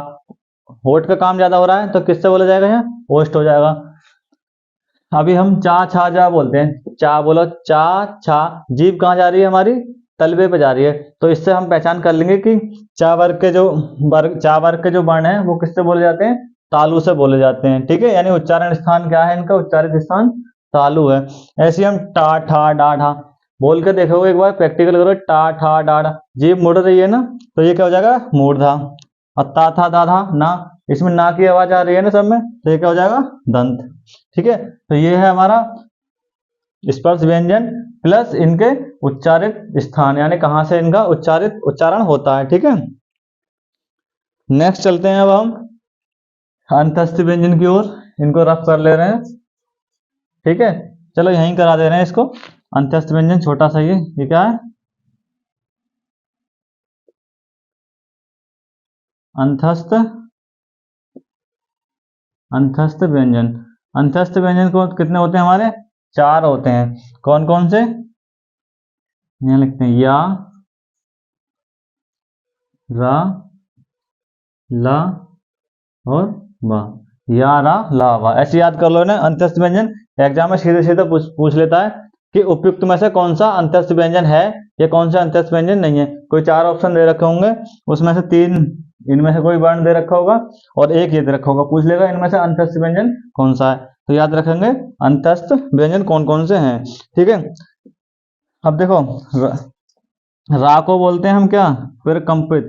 होठ का काम ज्यादा हो रहा है तो किससे बोला जाएगा, यहाँ ओष्ठ हो जाएगा। अभी हम चा छा जा बोलते हैं, चा बोलो, चा छा, जीभ कहाँ जा रही है हमारी, तलवे पे जा रही है, तो इससे हम पहचान कर लेंगे कि चा वर्ग के जो वर्ण है वो किससे बोले जाते हैं, तालु से बोले जाते हैं, ठीक है, यानी उच्चारण स्थान क्या है इनका, उच्चारित स्थान तालु है। ऐसे हम टा ठा डा ढा बोल के देखोगे, एक बार प्रैक्टिकल करो, टा ठा डा ढा, जीभ मुड़ रही है ना, तो ये क्या हो जाएगा, मूर्धा। और ता था दा धा ना, इसमें ना की आवाज आ रही है ना सब में, तो ये क्या हो जाएगा, दंत, ठीक है। तो ये है हमारा स्पर्श व्यंजन प्लस इनके उच्चारित स्थान, यानी कहां से इनका उच्चारण होता है, ठीक है। नेक्स्ट चलते हैं अब हम अंतस्थ व्यंजन की ओर, इनको रफ कर ले रहे हैं, ठीक है। चलो यहीं करा दे रहे हैं इसको, अंतस्थ व्यंजन छोटा सा ये क्या है, अंतस्थ अंतस्थ व्यंजन। अंतस्थ व्यंजन को कितने होते हैं हमारे? 4 होते हैं। कौन कौन से? यहाँ लिखते हैं या, रा, ला और वा। या, रा, ला, वा, ऐसे याद कर लो ना अंतस्थ व्यंजन। एग्जाम में सीधे सीधे पूछ लेता है कि उपयुक्त में से कौन सा अंतस्थ व्यंजन है या कौन सा अंतस्थ व्यंजन नहीं है। कोई 4 ऑप्शन दे रखे होंगे, उसमें से 3 इनमें से कोई वर्ण दे रखा होगा और एक ये दे रखा होगा। पूछ लेगा इनमें से अंतस्थ व्यंजन कौन सा है, तो याद रखेंगे अंतस्थ व्यंजन कौन कौन से हैं। ठीक है, अब देखो रा को बोलते हैं हम क्या? प्रकंपित।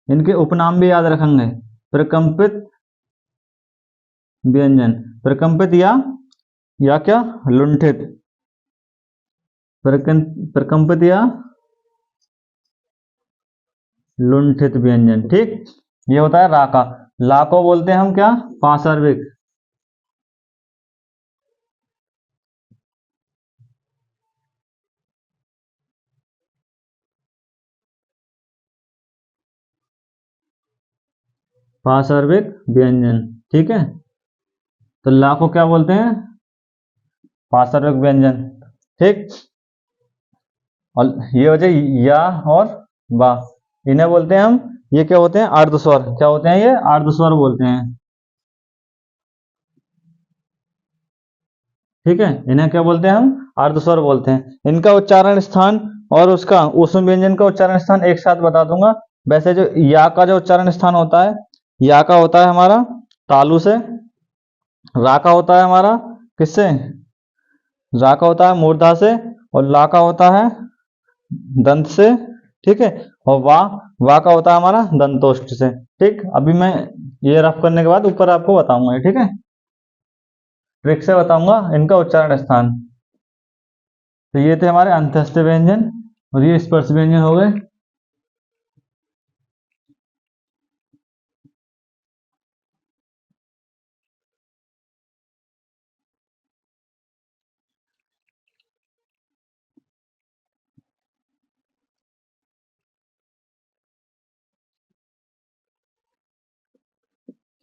इनके उपनाम भी याद रखेंगे। प्रकंपित व्यंजन, प्रकंपित या क्या? लुंठित। प्रकंपित या लुंठित व्यंजन। ठीक, ये होता है रा का। ला को बोलते हैं हम क्या? पार्श्विक। पार्श्विक व्यंजन। ठीक है, तो ला को क्या बोलते हैं? पार्श्विक व्यंजन। ठीक, और ये हो जाए या और बा, इन्हें बोलते हैं हम, ये क्या होते हैं? अर्धस्वर। क्या होते हैं ये? अर्धस्वर बोलते हैं। ठीक है, इन्हें क्या बोलते हैं हम? अर्धस्वर बोलते हैं। इनका उच्चारण स्थान और उसका ऊष्म व्यंजन का उच्चारण स्थान एक साथ बता दूंगा। वैसे जो या का जो उच्चारण स्थान होता है, या का होता है हमारा तालु से। रा का होता है हमारा किससे? रा का होता है मूर्धा से। और ला का होता है दंत से। ठीक है, और वा का होता है हमारा दंतोष्ठ से। ठीक, अभी मैं ये रफ करने के बाद ऊपर आपको बताऊंगा। ठीक है, ट्रिक से बताऊंगा इनका उच्चारण स्थान। तो ये थे हमारे अंतस्थ व्यंजन और ये स्पर्श व्यंजन हो गए।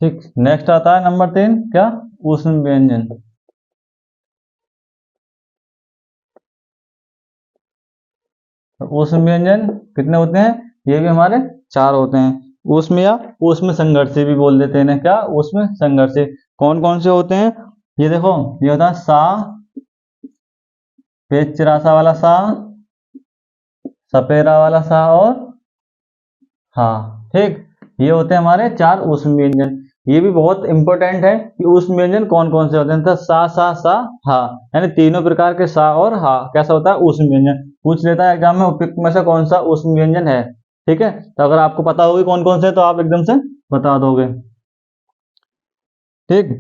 ठीक, नेक्स्ट आता है नंबर 3 क्या? ऊष्म व्यंजन। ऊष्म व्यंजन कितने होते हैं? ये भी हमारे 4 होते हैं। ऊष्म या ऊष्म संघर्षी भी बोल देते हैं क्या? ऊष्म संघर्षी। कौन कौन से होते हैं? ये देखो, ये होता है सा, पेच चिरासा वाला सा, सपेरा वाला सा और हा। ठीक, ये होते हैं हमारे 4 ऊष्म व्यंजन। ये भी बहुत इंपॉर्टेंट है कि ऊष्म व्यंजन कौन कौन से होते हैं। तो सा हा, यानी तीनों प्रकार के सा और हा कैसा होता है? ऊष्म व्यंजन। पूछ लेता है एग्जाम में उपयुक्त में से कौन सा ऊष्म व्यंजन है। ठीक है, तो अगर आपको पता होगी कौन कौन से तो आप एकदम से बता दोगे। ठीक,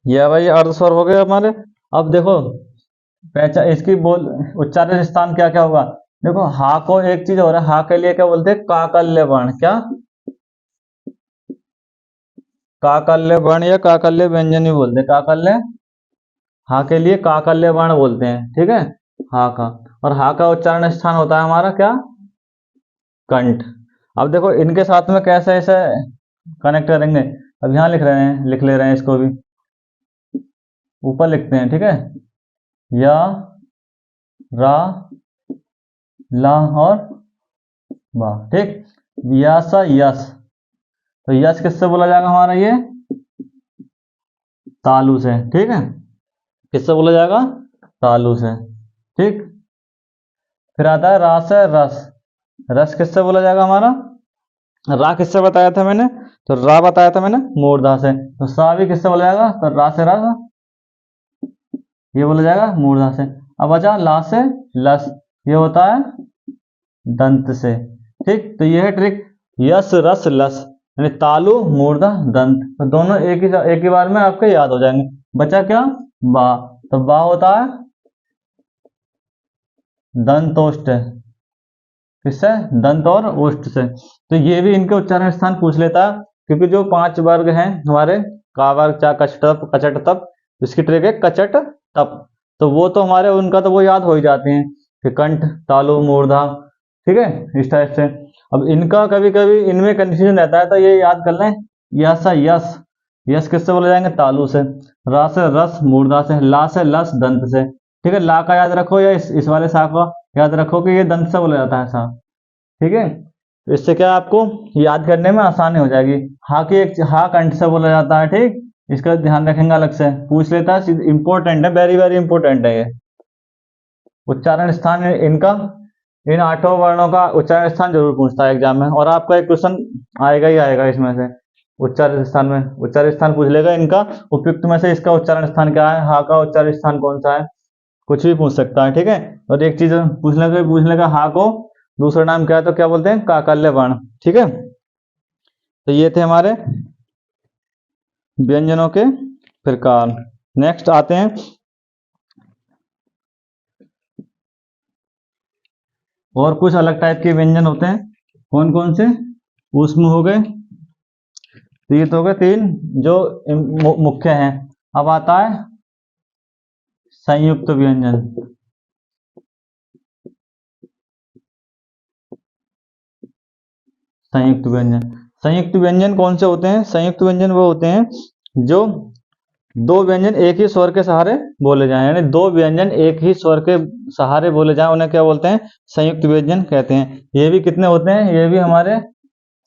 ये भाई अर्धस्वर हो गए हमारे। अब देखो पहचान इसकी बोल उच्चारण स्थान क्या क्या होगा। देखो हा को एक चीज हो रहा है, हा के लिए क्या बोलते हैं? काकल्य वर्ण। क्या? काकल्य वर्ण या काकल्य व्यंजन भी बोलते हैं। काकल्य, हा के लिए काकल्य वर्ण बोलते हैं। ठीक है, हा का। और हा का उच्चारण स्थान होता है हमारा क्या? कंठ। अब देखो इनके साथ में कैसे ऐसे कनेक्ट करेंगे। अब यहाँ लिख रहे हैं, लिख ले रहे हैं इसको भी, ऊपर लिखते हैं। ठीक है, या, रा, ला और वा। ठीक, यस यस, तो यस किससे बोला जाएगा हमारा? ये तालु से। ठीक है, किससे बोला जाएगा? तालु से। ठीक, फिर आता है रा से रस। रस किससे बोला जाएगा हमारा? रा किससे बताया था मैंने? तो रा बताया था मैंने मूर्धा से। तो सा भी किससे बोला जाएगा? तो रा से रस, ये बोला जाएगा मूर्धा से। अब बचा ला से लस, ये होता है दंत से। ठीक, तो ये है ट्रिक, यस रस लस, यानी तालु मूर्धा दंत, तो दोनों एक ही बार में आपके याद हो जाएंगे। बचा क्या? बा, तो बा होता है दंतोष्ठ। किससे? दंत और ओष्ठ से। तो ये भी इनके उच्चारण स्थान पूछ लेता है, क्योंकि जो 5 वर्ग हैं हमारे, का वर्ग, चा, कच, तप, कचट, तप, इसकी ट्रिक है कचट तप। तो वो तो हमारे उनका तो वो याद हो ही जाते हैं कि कंठ, तालु, मूर्धा, ठीक है, इस टाइप से। अब इनका कभी कभी इनमें कंफ्यूजन रहता है, तो ये याद कर लें। यस यस, यस किससे बोले जाएंगे? तालु से। रा से रस मूर्धा से। ला से लस दंत से। ठीक है, ला का याद रखो, या इस वाले सा का याद रखो कि ये दंत से बोला जाता है सा। ठीक है, तो इससे क्या आपको याद करने में आसानी हो जाएगी। हा की एक हा कंठ से बोला जाता है, ठीक, इसका ध्यान रखेंगे, अलग से पूछ लेता है, इंपॉर्टेंट है, वेरी वेरी इंपॉर्टेंट है ये। उच्चारण स्थान इनका, इन 8 वर्णों का उच्चारण स्थान जरूर पूछता है एग्जाम में, और आपका एक क्वेश्चन आएगा ही आएगा इसमें से। उच्चारण स्थान में उच्चारण स्थान पूछ लेगा इनका, उपयुक्त में से इसका उच्चारण स्थान क्या है, हा का उच्चारण स्थान कौन सा है, कुछ भी पूछ सकता है। ठीक है, और एक चीज पूछ लेगा हा को दूसरा नाम क्या है, तो क्या बोलते हैं? काकल्य वर्ण। ठीक है, तो ये थे हमारे व्यंजनों के प्रकार। नेक्स्ट आते हैं और कुछ अलग टाइप के व्यंजन होते हैं। कौन कौन से? ऊष्म हो गए, तीत हो गए, 3 जो मुख्य हैं। अब आता है संयुक्त व्यंजन। संयुक्त व्यंजन, संयुक्त व्यंजन कौन से होते हैं? संयुक्त व्यंजन वो होते हैं जो 2 व्यंजन एक ही स्वर के सहारे बोले जाएं, यानी 2 व्यंजन एक ही स्वर के सहारे बोले जाएं, उन्हें क्या बोलते हैं? संयुक्त व्यंजन कहते हैं। ये भी कितने होते हैं? ये भी हमारे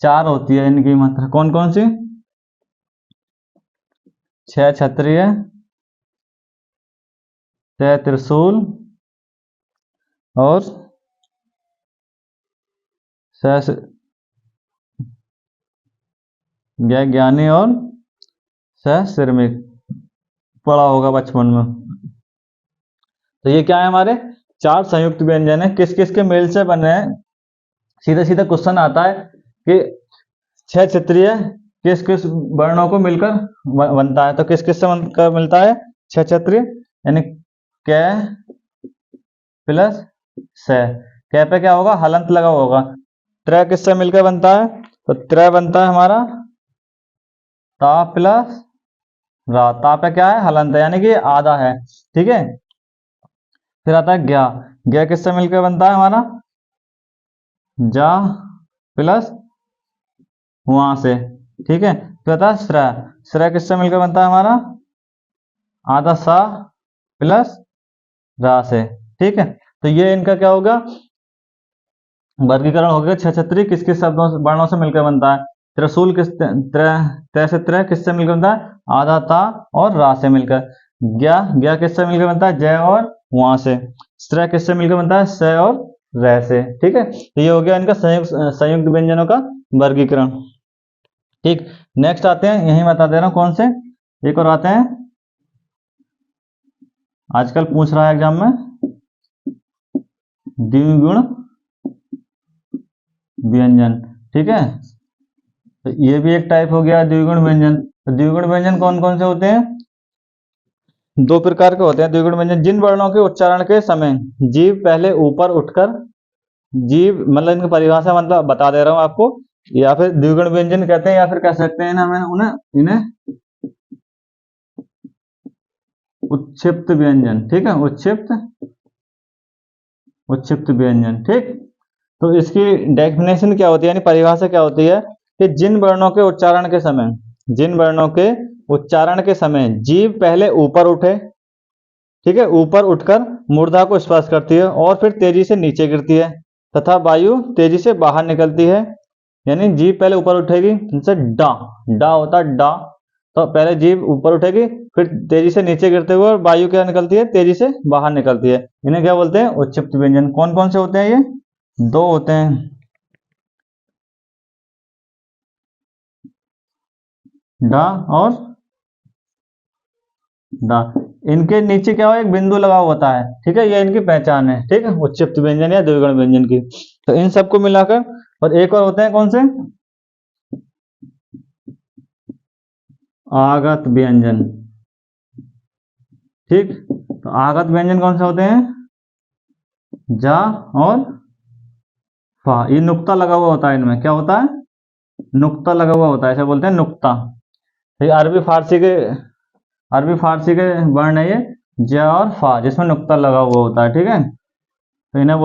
4 होती है इनकी मात्रा। कौन कौन सी? 6 क्षत्रिय, 6 त्रिशूल, और 6 ज्ञानी, और 6 श्रमिक। पढ़ा होगा बचपन में। तो ये क्या है? हमारे 4 संयुक्त व्यंजन है। किस किस के मेल से बने हैं? सीधा सीधा क्वेश्चन आता है कि 6 क्षत्रिय किस किस वर्णों को मिलकर बनता है, तो किस किस से बनकर मिलता है? 6 क्षत्रिय, यानी कै प्लस से। कै पे क्या होगा? हलंत लगा होगा। त्रय किससे मिलकर बनता है? तो त्रय बनता है हमारा ता प्लस रा। ता पे क्या है? हलंत है, यानी कि आधा है। ठीक है, फिर आता है ज्ञा। ज्ञा किससे मिलकर बनता है हमारा? जा प्लस वहां से। ठीक है, तो आता है श्रय। श्रय किससे मिलकर बनता है हमारा? आधा सा प्लस रा से। ठीक है, तो ये इनका क्या होगा? वर्गीकरण हो गया। 6 क्षत्रिय किस किस शब्दों से वर्णों से मिलकर बनता है? त्रिशूल किस त्रय से त्रय किससे मिलकर बनता है? आधा ता और रा से मिलकर। ज्ञा, ज्ञा किससे मिलकर बनता है? जय और वहां से। श्रय किससे मिलकर बनता है? स और रह से। ठीक है, तो ये हो गया इनका संयुक्त व्यंजनों का वर्गीकरण। ठीक, नेक्स्ट आते हैं, यही बता दे रहा हूं कौन से, एक और आते हैं, आजकल पूछ रहा है एग्जाम में, द्विगुण व्यंजन। ठीक है, तो ये भी एक टाइप हो गया द्विगुण व्यंजन। तो द्विगुण व्यंजन कौन कौन से होते हैं? 2 प्रकार के होते हैं द्विगुण व्यंजन। जिन वर्णों के उच्चारण के समय जीभ पहले ऊपर उठकर, जीभ मतलब इनकी परिभाषा मतलब बता दे रहा हूं आपको, या फिर द्विगुण व्यंजन कहते हैं, या फिर कह सकते हैं ना उन्हें इन्हें उच्छिप्त व्यंजन। ठीक है, उच्छिप्त व्यंजन। ठीक, तो इसकी डेफिनेशन क्या होती है, यानी परिभाषा क्या होती है कि जिन वर्णों के उच्चारण के समय, जिन वर्णों के उच्चारण के समय जीभ पहले ऊपर उठे, ठीक है, ऊपर उठकर मूर्धा को स्पर्श करती है और फिर तेजी से नीचे गिरती है, तथा वायु तेजी से बाहर निकलती है, यानी जीभ पहले ऊपर उठेगी, जैसे डा, डा होता है डा, तो पहले जीभ ऊपर उठेगी, फिर तेजी से नीचे गिरते हुए और वायु क्या निकलती है? तेजी से बाहर निकलती है। इन्हें क्या बोलते हैं? उच्छिप्त व्यंजन। कौन कौन से होते हैं? ये 2 होते हैं, डा और डा। इनके नीचे क्या हो? एक बिंदु लगा होता है। ठीक है, ये इनकी पहचान है। ठीक है, उच्छिप्त व्यंजन या द्विगुण व्यंजन की। तो इन सबको मिलाकर, और एक और होते हैं कौन से? आगत व्यंजन। ठीक, तो आगत व्यंजन कौन से होते हैं? जा और फा। ये नुक्ता लगा हुआ होता है, इनमें क्या होता है? नुक्ता लगा हुआ होता है, ऐसे बोलते हैं नुक्ता। ये अरबी फारसी के वर्ण है ये, ज और फा, जिसमें नुक्ता लगा हुआ होता है। ठीक है, तो इन्हें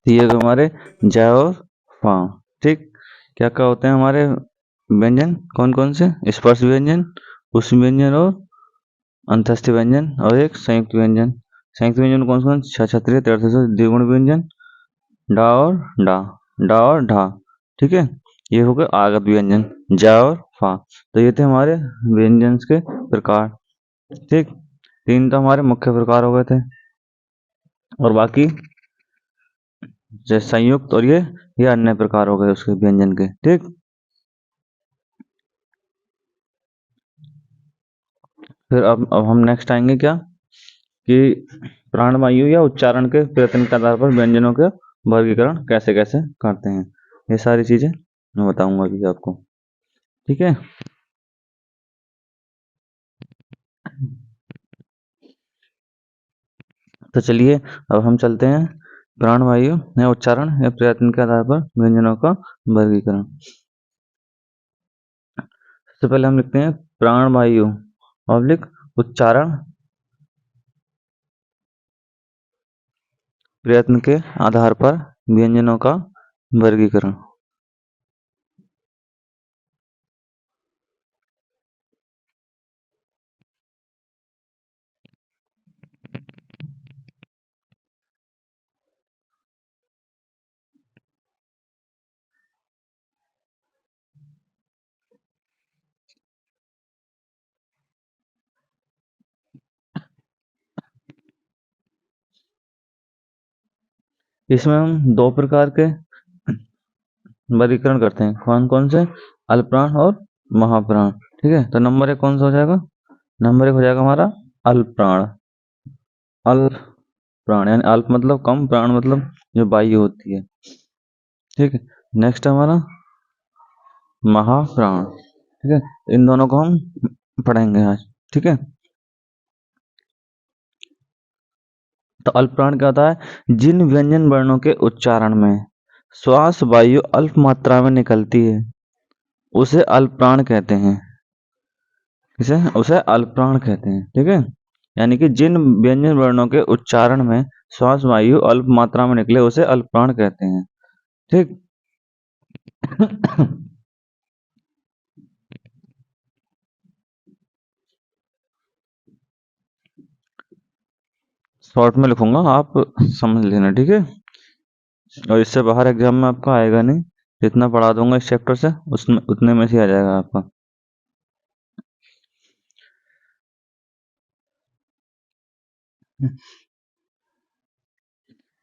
तो ये तो हमारे ज और फा। ठीक, क्या क्या होते हैं हमारे व्यंजन, कौन कौन से? स्पर्श व्यंजन, उष्म व्यंजन और अंतस्थ व्यंजन, और एक संयुक्त व्यंजन। संयुक्त व्यंजन कौन कौन? क्षत्रिय, द्विगुण व्यंजन, डा और डा, डा और ढा। ठीक है, ये हो गए आगत व्यंजन, जा और फा। तो ये थे हमारे व्यंजन के प्रकार। ठीक, तीन तो हमारे मुख्य प्रकार हो गए थे, और बाकी जैसे संयुक्त और ये अन्य प्रकार हो गए उसके व्यंजन के। ठीक, फिर अब हम नेक्स्ट आएंगे क्या, कि प्राणवायु या उच्चारण के प्रयत्न के आधार पर व्यंजनों का वर्गीकरण कैसे कैसे करते हैं। ये सारी चीजें मैं बताऊंगा अभी आपको। ठीक है, तो चलिए अब हम चलते हैं प्राणवायु या उच्चारण या प्रयत्न के आधार पर व्यंजनों का वर्गीकरण। सबसे पहले हम लिखते हैं प्राणवायु ऑब्लिक उच्चारण प्रयत्न के आधार पर व्यंजनों का वर्गीकरण। इसमें हम दो प्रकार के वर्गीकरण करते हैं, कौन कौन से? अल्पप्राण और महाप्राण। ठीक है, तो नंबर एक कौन सा हो जाएगा? नंबर एक हो जाएगा हमारा अल्पप्राण। अल्प प्राण यानी अल्प मतलब कम, प्राण मतलब जो वायु होती है। ठीक है, नेक्स्ट हमारा महाप्राण। ठीक है, इन दोनों को हम पढ़ेंगे आज। ठीक है, तो अल्प प्राण क्या होता है? जिन व्यंजन वर्णों के उच्चारण में श्वास वायु अल्प मात्रा में निकलती है उसे अल्प प्राण कहते हैं। किसे? उसे अल्प प्राण कहते हैं। ठीक है, यानी कि जिन व्यंजन वर्णों के उच्चारण में श्वास वायु अल्प मात्रा में निकले उसे अल्प प्राण कहते हैं। ठीक शॉर्ट में लिखूंगा, आप समझ लेना। ठीक है, और इससे बाहर एग्जाम में आपका आएगा नहीं, जितना पढ़ा दूंगा इस चैप्टर से उसमें उतने में से आ जाएगा आपका।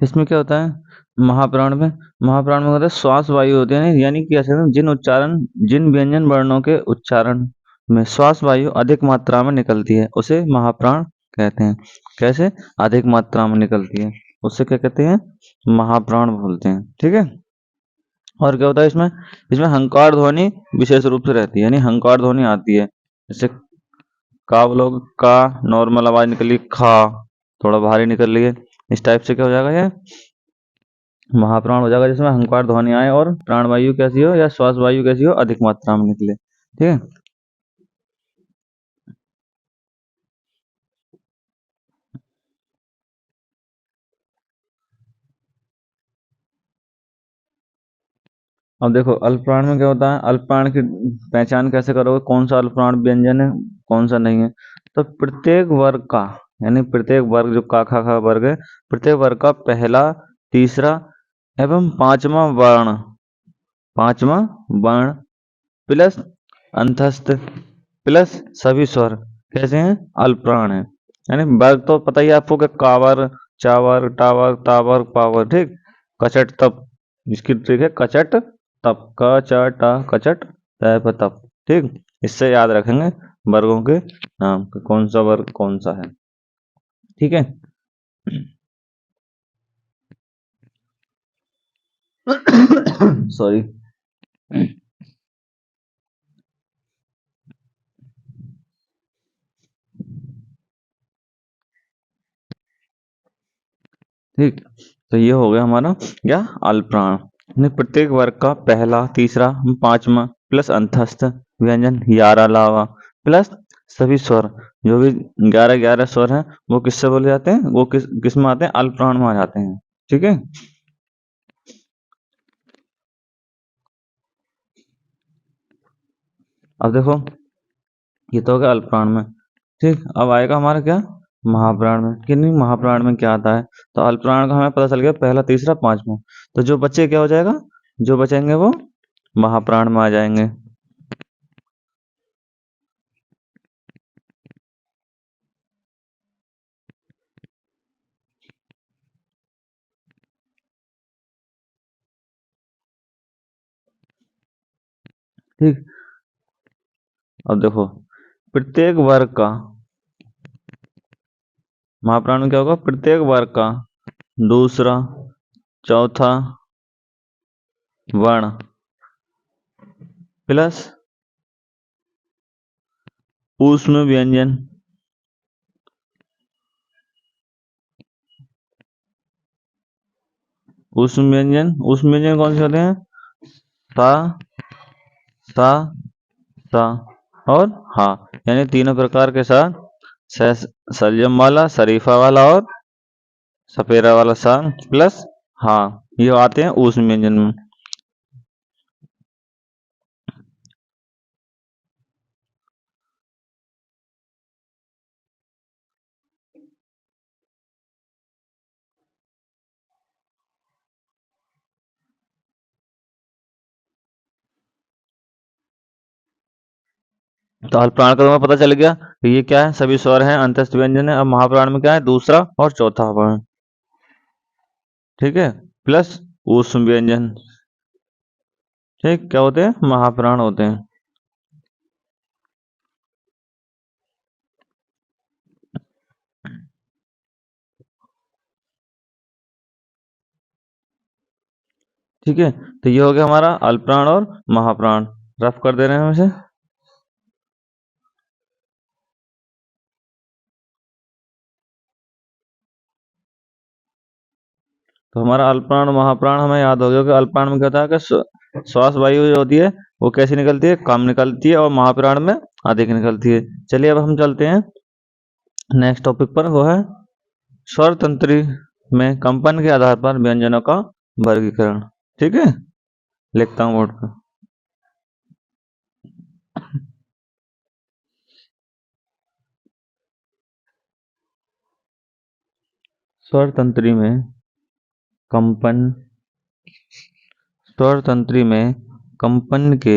इसमें क्या होता है महाप्राण में? महाप्राण में होता है श्वास वायु होती है, यानी कि ऐसे में जिन व्यंजन वर्णों के उच्चारण में श्वास वायु अधिक मात्रा में निकलती है उसे महाप्राण कहते हैं। कैसे अधिक मात्रा में निकलती है उससे क्या कहते हैं? महाप्राण बोलते हैं। ठीक है, और क्या होता है इसमें? इसमें हंकार ध्वनि विशेष रूप से रहती है, यानी हंकार ध्वनि आती है। जैसे का बोलोगे का, नॉर्मल आवाज निकली खा, थोड़ा भारी निकल रही है, इस टाइप से क्या हो जाएगा ये महाप्राण हो जाएगा, जिसमें हंकार ध्वनि आए और प्राण वायु कैसी हो या श्वास वायु कैसी हो अधिक मात्रा में निकले। ठीक है, अब देखो अल्पप्राण में क्या होता है, अल्पप्राण की पहचान कैसे करोगे, कौन सा अल्पप्राण व्यंजन है कौन सा नहीं है? तो प्रत्येक वर्ग का, यानी प्रत्येक वर्ग जो का खा खा वर्ग है, प्रत्येक वर्ग का पहला, तीसरा एवं पांचवा वर्ण प्लस अंतस्थ प्लस सभी स्वर कैसे हैं? अल्पप्राण है। यानी वर्ग तो पता ही है आपको कि कावर, चावर, टावर, तावर, पावर। ठीक, कचट तप, इसकी ट्रिक है कचट तप, क च ट कचट तप तप। ठीक, इससे याद रखेंगे वर्गों के नाम कि कौन सा वर्ग कौन सा है। ठीक है, सॉरी। ठीक, तो ये हो गया हमारा क्या अल्पप्राण, यानी प्रत्येक वर्ग का पहला, तीसरा, पांचवा प्लस अंतस्थ व्यंजन 11 अलावा प्लस सभी स्वर, जो भी 11 स्वर हैं वो किससे बोले जाते हैं? वो किस किस में आते हैं? अल्पप्राण में आ जाते हैं। ठीक है, अब देखो ये तो हो गया अल्पप्राण में, ठीक। अब आएगा हमारा क्या, महाप्राण में। कि नहीं, महाप्राण में क्या आता है, तो अल्पप्राण का हमें पता चल गया, पहला, तीसरा, पांचवा। तो जो बच्चे क्या हो जाएगा, जो बचेंगे वो महाप्राण में आ जाएंगे। ठीक। अब देखो प्रत्येक वर्ग का, महाप्राण में क्या होगा, प्रत्येक वर्ग का दूसरा, चौथा वर्ण प्लस ऊष्म व्यंजन, ऊष्म व्यंजन, ऊष्म व्यंजन कौन से होते हैं, सा, सा, सा और हा, यानी तीनों प्रकार के साथ, सलजम वाला, शरीफा वाला और सपेरा वाला सा प्लस हा, ये आते हैं ऊष्म व्यंजन में। तो अल्पप्राण का तुम्हें पता चल गया कि ये क्या है, सभी स्वर हैं, अंतस्थ व्यंजन है। अब महाप्राण में क्या है, दूसरा और चौथा वर्ण, ठीक है, प्लस ऊष्म व्यंजन, ठीक, क्या होते हैं, महाप्राण होते हैं। ठीक है, तो ये हो गया हमारा अल्पप्राण और महाप्राण। रफ कर दे रहे हैं हम इसे। तो हमारा अल्पप्राण महाप्राण हमें याद हो गया कि अल्पप्राण में क्या होता है कि श्वास वायु जो होती है वो कैसी निकलती है, कम निकलती है, और महाप्राण में अधिक निकलती है। चलिए अब हम चलते हैं नेक्स्ट टॉपिक पर, वो है स्वर तंत्री में कंपन के आधार पर व्यंजनों का वर्गीकरण। ठीक है, लिखता हूँ बोर्ड पर। स्वर तंत्री में कंपन, स्वर तंत्री में कंपन के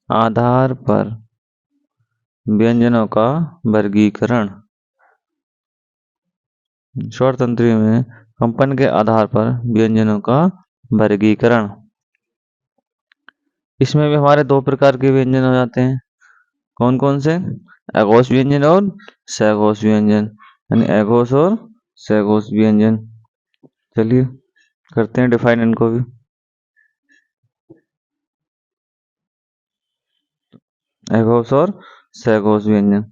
आधार पर व्यंजनों का वर्गीकरण। स्वर तंत्री में कंपन के आधार पर व्यंजनों का वर्गीकरण। इसमें भी हमारे दो प्रकार के व्यंजन हो जाते हैं। कौन कौन से, अघोष व्यंजन और सघोष व्यंजन, यानी अघोष और सघोष व्यंजन। चलिए करते हैं डिफाइन इनको भी। अघोष और सघोष व्यंजन।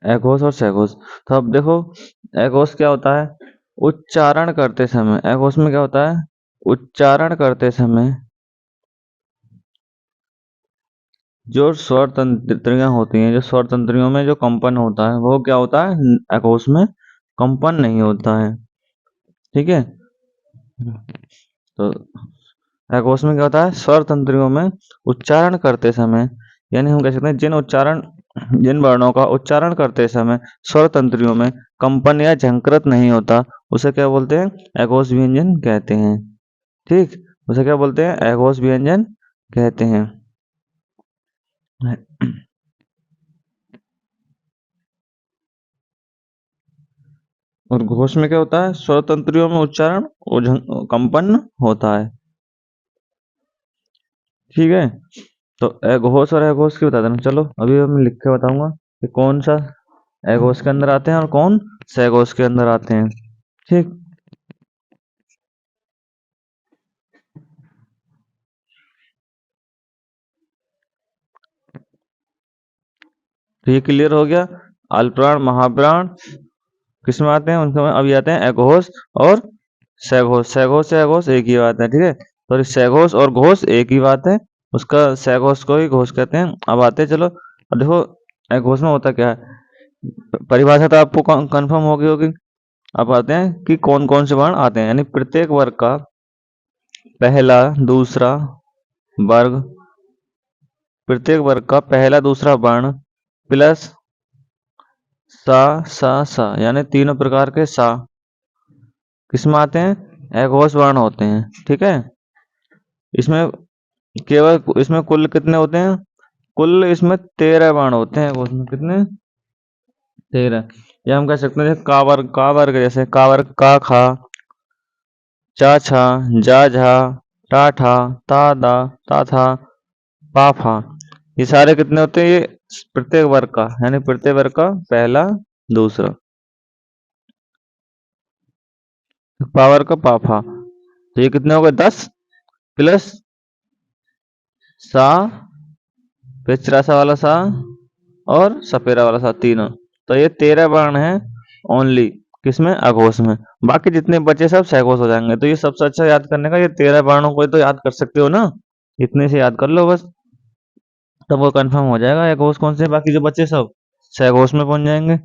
अघोष और सघोष, तो अब देखो अघोष क्या होता है, उच्चारण करते समय, अघोष में क्या होता है, उच्चारण करते समय जो स्वर तंत्रियां होती हैं, जो स्वर तंत्रियों में जो कंपन होता है वो क्या होता है, अघोष में कंपन नहीं होता है। ठीक है, तो अघोष में क्या होता है, स्वर तंत्रियों में उच्चारण करते समय, यानी हम कह सकते हैं जिन वर्णों का उच्चारण करते समय स्वर तंत्रियों में कंपन या झंकृत नहीं होता, उसे क्या बोलते हैं, अघोष व्यंजन कहते हैं। ठीक, उसे क्या बोलते हैं, अघोष व्यंजन कहते हैं। और घोष में क्या होता है, स्वर तंत्रियों में उच्चारण और कंपन होता है। ठीक है, तो अघोष और अघोष की बता देना। चलो अभी मैं लिख के बताऊंगा कि कौन सा अघोष के अंदर आते हैं और कौन सघोष के अंदर आते हैं। ठीक, तो ये क्लियर हो गया। अल्पप्राण महाप्राण किसमें आते हैं, उनके में अभी आते हैं अघोष और सघोष। सघोष से अघोष एक ही बात है, ठीक है, तो सघोष और घोष एक ही बात है, उसका सघोष को ही घोष कहते हैं। अब आते हैं, चलो अब देखो अघोष में होता क्या है परिभाषा तो आपको कंफर्म होगी। अब आते हैं कि कौन कौन से वर्ण आते हैं, यानी प्रत्येक वर्ग का पहला दूसरा वर्ग, प्रत्येक वर्ग का पहला दूसरा वर्ण प्लस सा यानी तीनों प्रकार के सा किसमें आते हैं, एघोष वर्ण होते हैं। ठीक है, इसमें केवल इसमें कुल कितने होते हैं, कुल इसमें 13 वर्ण होते हैं। उसमें कितने, 13। या हम कह सकते हैं का वर्ग जैसे का वर्ग का खा, चा छा, जा झा, टा ठा, ता दा, ता था, पा फा। ये सारे कितने होते हैं, ये प्रत्येक वर्ग का, यानी प्रत्येक वर्ग का पहला दूसरा, पावर का पाफा। तो ये कितने हो गए, 10 प्लस सा, फिर चौरासा वाला सा और सपेरा वाला सा, तीनों। तो ये 13 वर्ण है ओनली किसमें, अघोष में। बाकी जितने बचे सब सघोष हो जाएंगे। तो ये सबसे अच्छा याद करने का, ये 13 वर्णों को तो याद कर सकते हो ना, इतने से याद कर लो बस, तब वो कंफर्म हो जाएगा अघोष कौन से, बाकी जो बचे सब सघोष में पहुंच जाएंगे।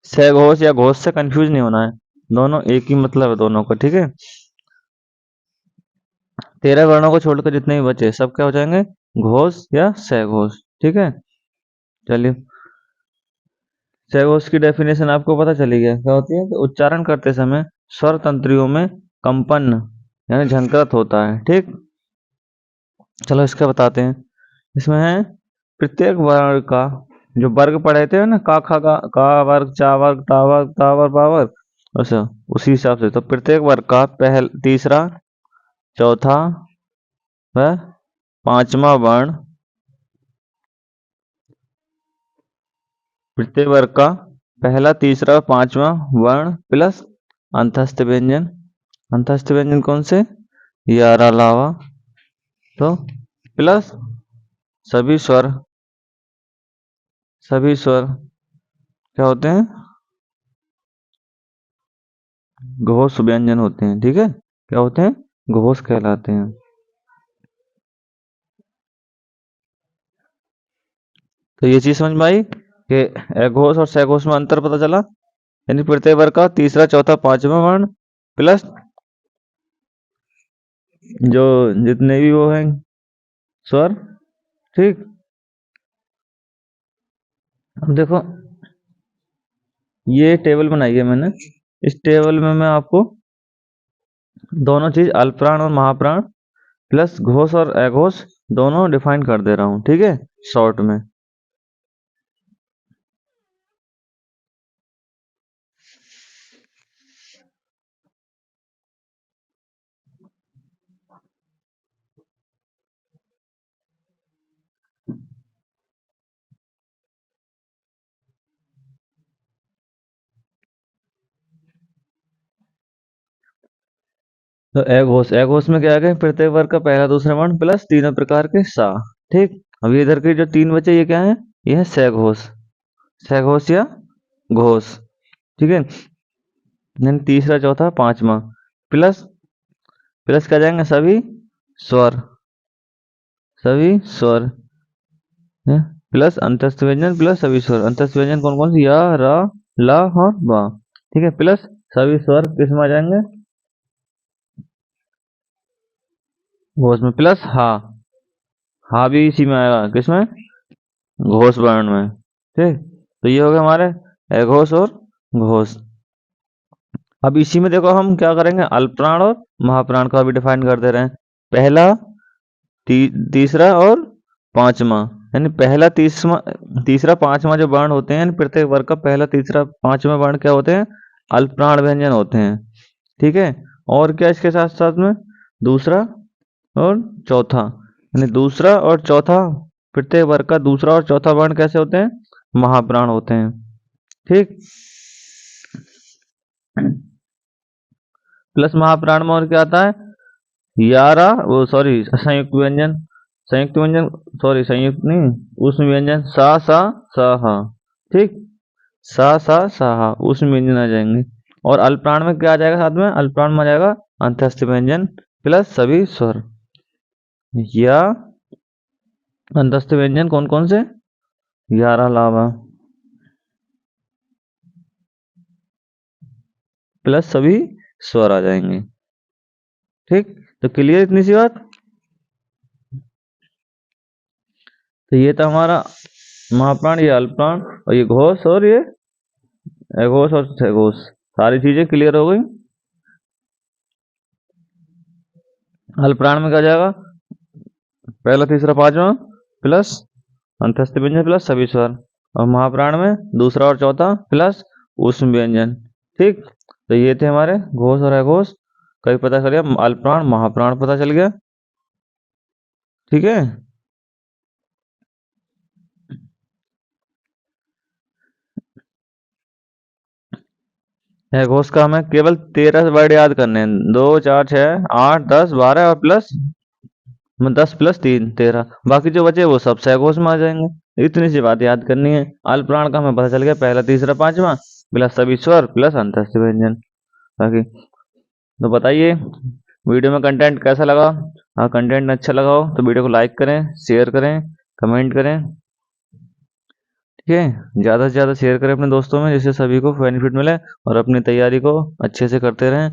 सघोष या घोष से कंफ्यूज नहीं होना है, दोनों एक ही मतलब है दोनों का। ठीक है, 13 वर्णों को छोड़कर जितने भी बचे सब क्या हो जाएंगे, घोष या सघोष। ठीक है, चलिए सघोष की डेफिनेशन आपको पता चली गया क्या होती है, तो उच्चारण करते समय स्वर तंत्रियों में कंपन यानी झंकृत होता है। ठीक, चलो इसका बताते हैं। इसमें है प्रत्येक वर्ग का, जो वर्ग पढ़े थे ना, का वर्ग, चा वर्ग, ता वर्ग, ता वर्ग, पा वर्ग, अच्छा उसी हिसाब से। तो प्रत्येक वर्ग का तीसरा, चौथा व पांचवा वर्ण, प्रत्येक वर्ग का पहला तीसरा पांचवा वर्ण प्लस अंतस्थ व्यंजन। अंतस्थ व्यंजन कौन से, यारा लावा, तो प्लस सभी स्वर, सभी स्वर क्या होते हैं, घोष व्यंजन होते हैं। ठीक है, क्या होते हैं, घोष कहलाते हैं। तो ये चीज समझ में आई कि अघोष और सघोष में अंतर पता चला, यानी प्रत्येक वर्ग का तीसरा चौथा पांचवा वर्ण प्लस जो जितने भी वो हैं स्वर। ठीक, अब देखो ये टेबल बनाई है मैंने, इस टेबल में मैं आपको दोनों चीज अल्पप्राण और महाप्राण प्लस घोष और अघोष दोनों डिफाइन कर दे रहा हूं। ठीक है, शॉर्ट में। तो अघोष में क्या आ गया, प्रत्येक वर्ग का पहला दूसरा वर्ण प्लस तीनों प्रकार के सा। ठीक, अब ये इधर के जो तीन बचे ये क्या है, ये है सघोष, सघोष या घोष। ठीक है, यानी तीसरा चौथा पांचवा प्लस, प्लस क्या जाएंगे, सभी स्वर, सभी स्वर प्लस अंतस्थ व्यंजन प्लस सभी स्वर। अंतस्थ व्यंजन कौन कौन से, या, रा, ला और बा। ठीक है, प्लस सभी स्वर किस में आ जाएंगे, घोष में, प्लस हा, हा भी इसी में आएगा, किसमें, घोष वर्ण में। ठीक, तो ये हो गया हमारे अघोष और घोष। अब इसी में देखो हम क्या करेंगे, अल्पप्राण और महाप्राण का भी डिफाइन कर दे रहे हैं। पहला तीसरा और पांचवा, यानी पहला तीसरा पांचवा जो वर्ण होते हैं, यानी प्रत्येक वर्ग का पहला तीसरा पांचवा वर्ण क्या होते हैं, अल्पप्राण व्यंजन होते हैं। ठीक है, और क्या इसके साथ साथ में दूसरा और चौथा, यानी दूसरा और चौथा, प्रत्येक वर्ग का दूसरा और चौथा वर्ण कैसे होते हैं, महाप्राण होते हैं। ठीक, प्लस महाप्राण में और क्या आता है, यारा, वो सॉरी संयुक्त व्यंजन, संयुक्त व्यंजन सॉरी संयुक्त नहीं, उसमें व्यंजन सा हा। ठीक, सा हा उसमें व्यंजन आ जाएंगे। और अल्पप्राण में क्या आ जाएगा साथ में, अल्पप्राण में आ जाएगा अंतस्थ व्यंजन प्लस सभी स्वर, या अंतस्थ व्यंजन कौन कौन से, 11 लावा प्लस सभी स्वर आ जाएंगे। ठीक, तो क्लियर इतनी सी बात। तो ये था हमारा महाप्राण, ये अल्पप्राण, और ये घोष, और ये अघोष और सघोष, सारी चीजें क्लियर हो गई। अल्पप्राण में क्या जाएगा, पहला तीसरा पांचवा प्लस अंतस्थ व्यंजन प्लस सभी स्वर, और महाप्राण में दूसरा और चौथा प्लस ऊष्म व्यंजन। ठीक, तो ये थे हमारे घोष और अघोष। कभी पता चल गया, अल्पप्राण महाप्राण पता चल गया। ठीक है, घोष का हमें केवल 13 वर्ड याद करने हैं, 2 4 6 8 10 12 और प्लस 10 प्लस 3 13, बाकी जो बचे वो सब सहघोष में आ जाएंगे। इतनी सी बात याद करनी है। अल्पप्राण का हमें पता चल गया, पहला तीसरा पांचवा प्लस सभी स्वर प्लस अंतस्थ व्यंजन। बाकी तो बताइए वीडियो में कंटेंट कैसा लगा। कंटेंट अच्छा लगा हो तो वीडियो को लाइक करें, शेयर करें, कमेंट करें। ठीक है, ज़्यादा से ज़्यादा शेयर करें अपने दोस्तों में, जिससे सभी को बेनिफिट मिले और अपनी तैयारी को अच्छे से करते रहें।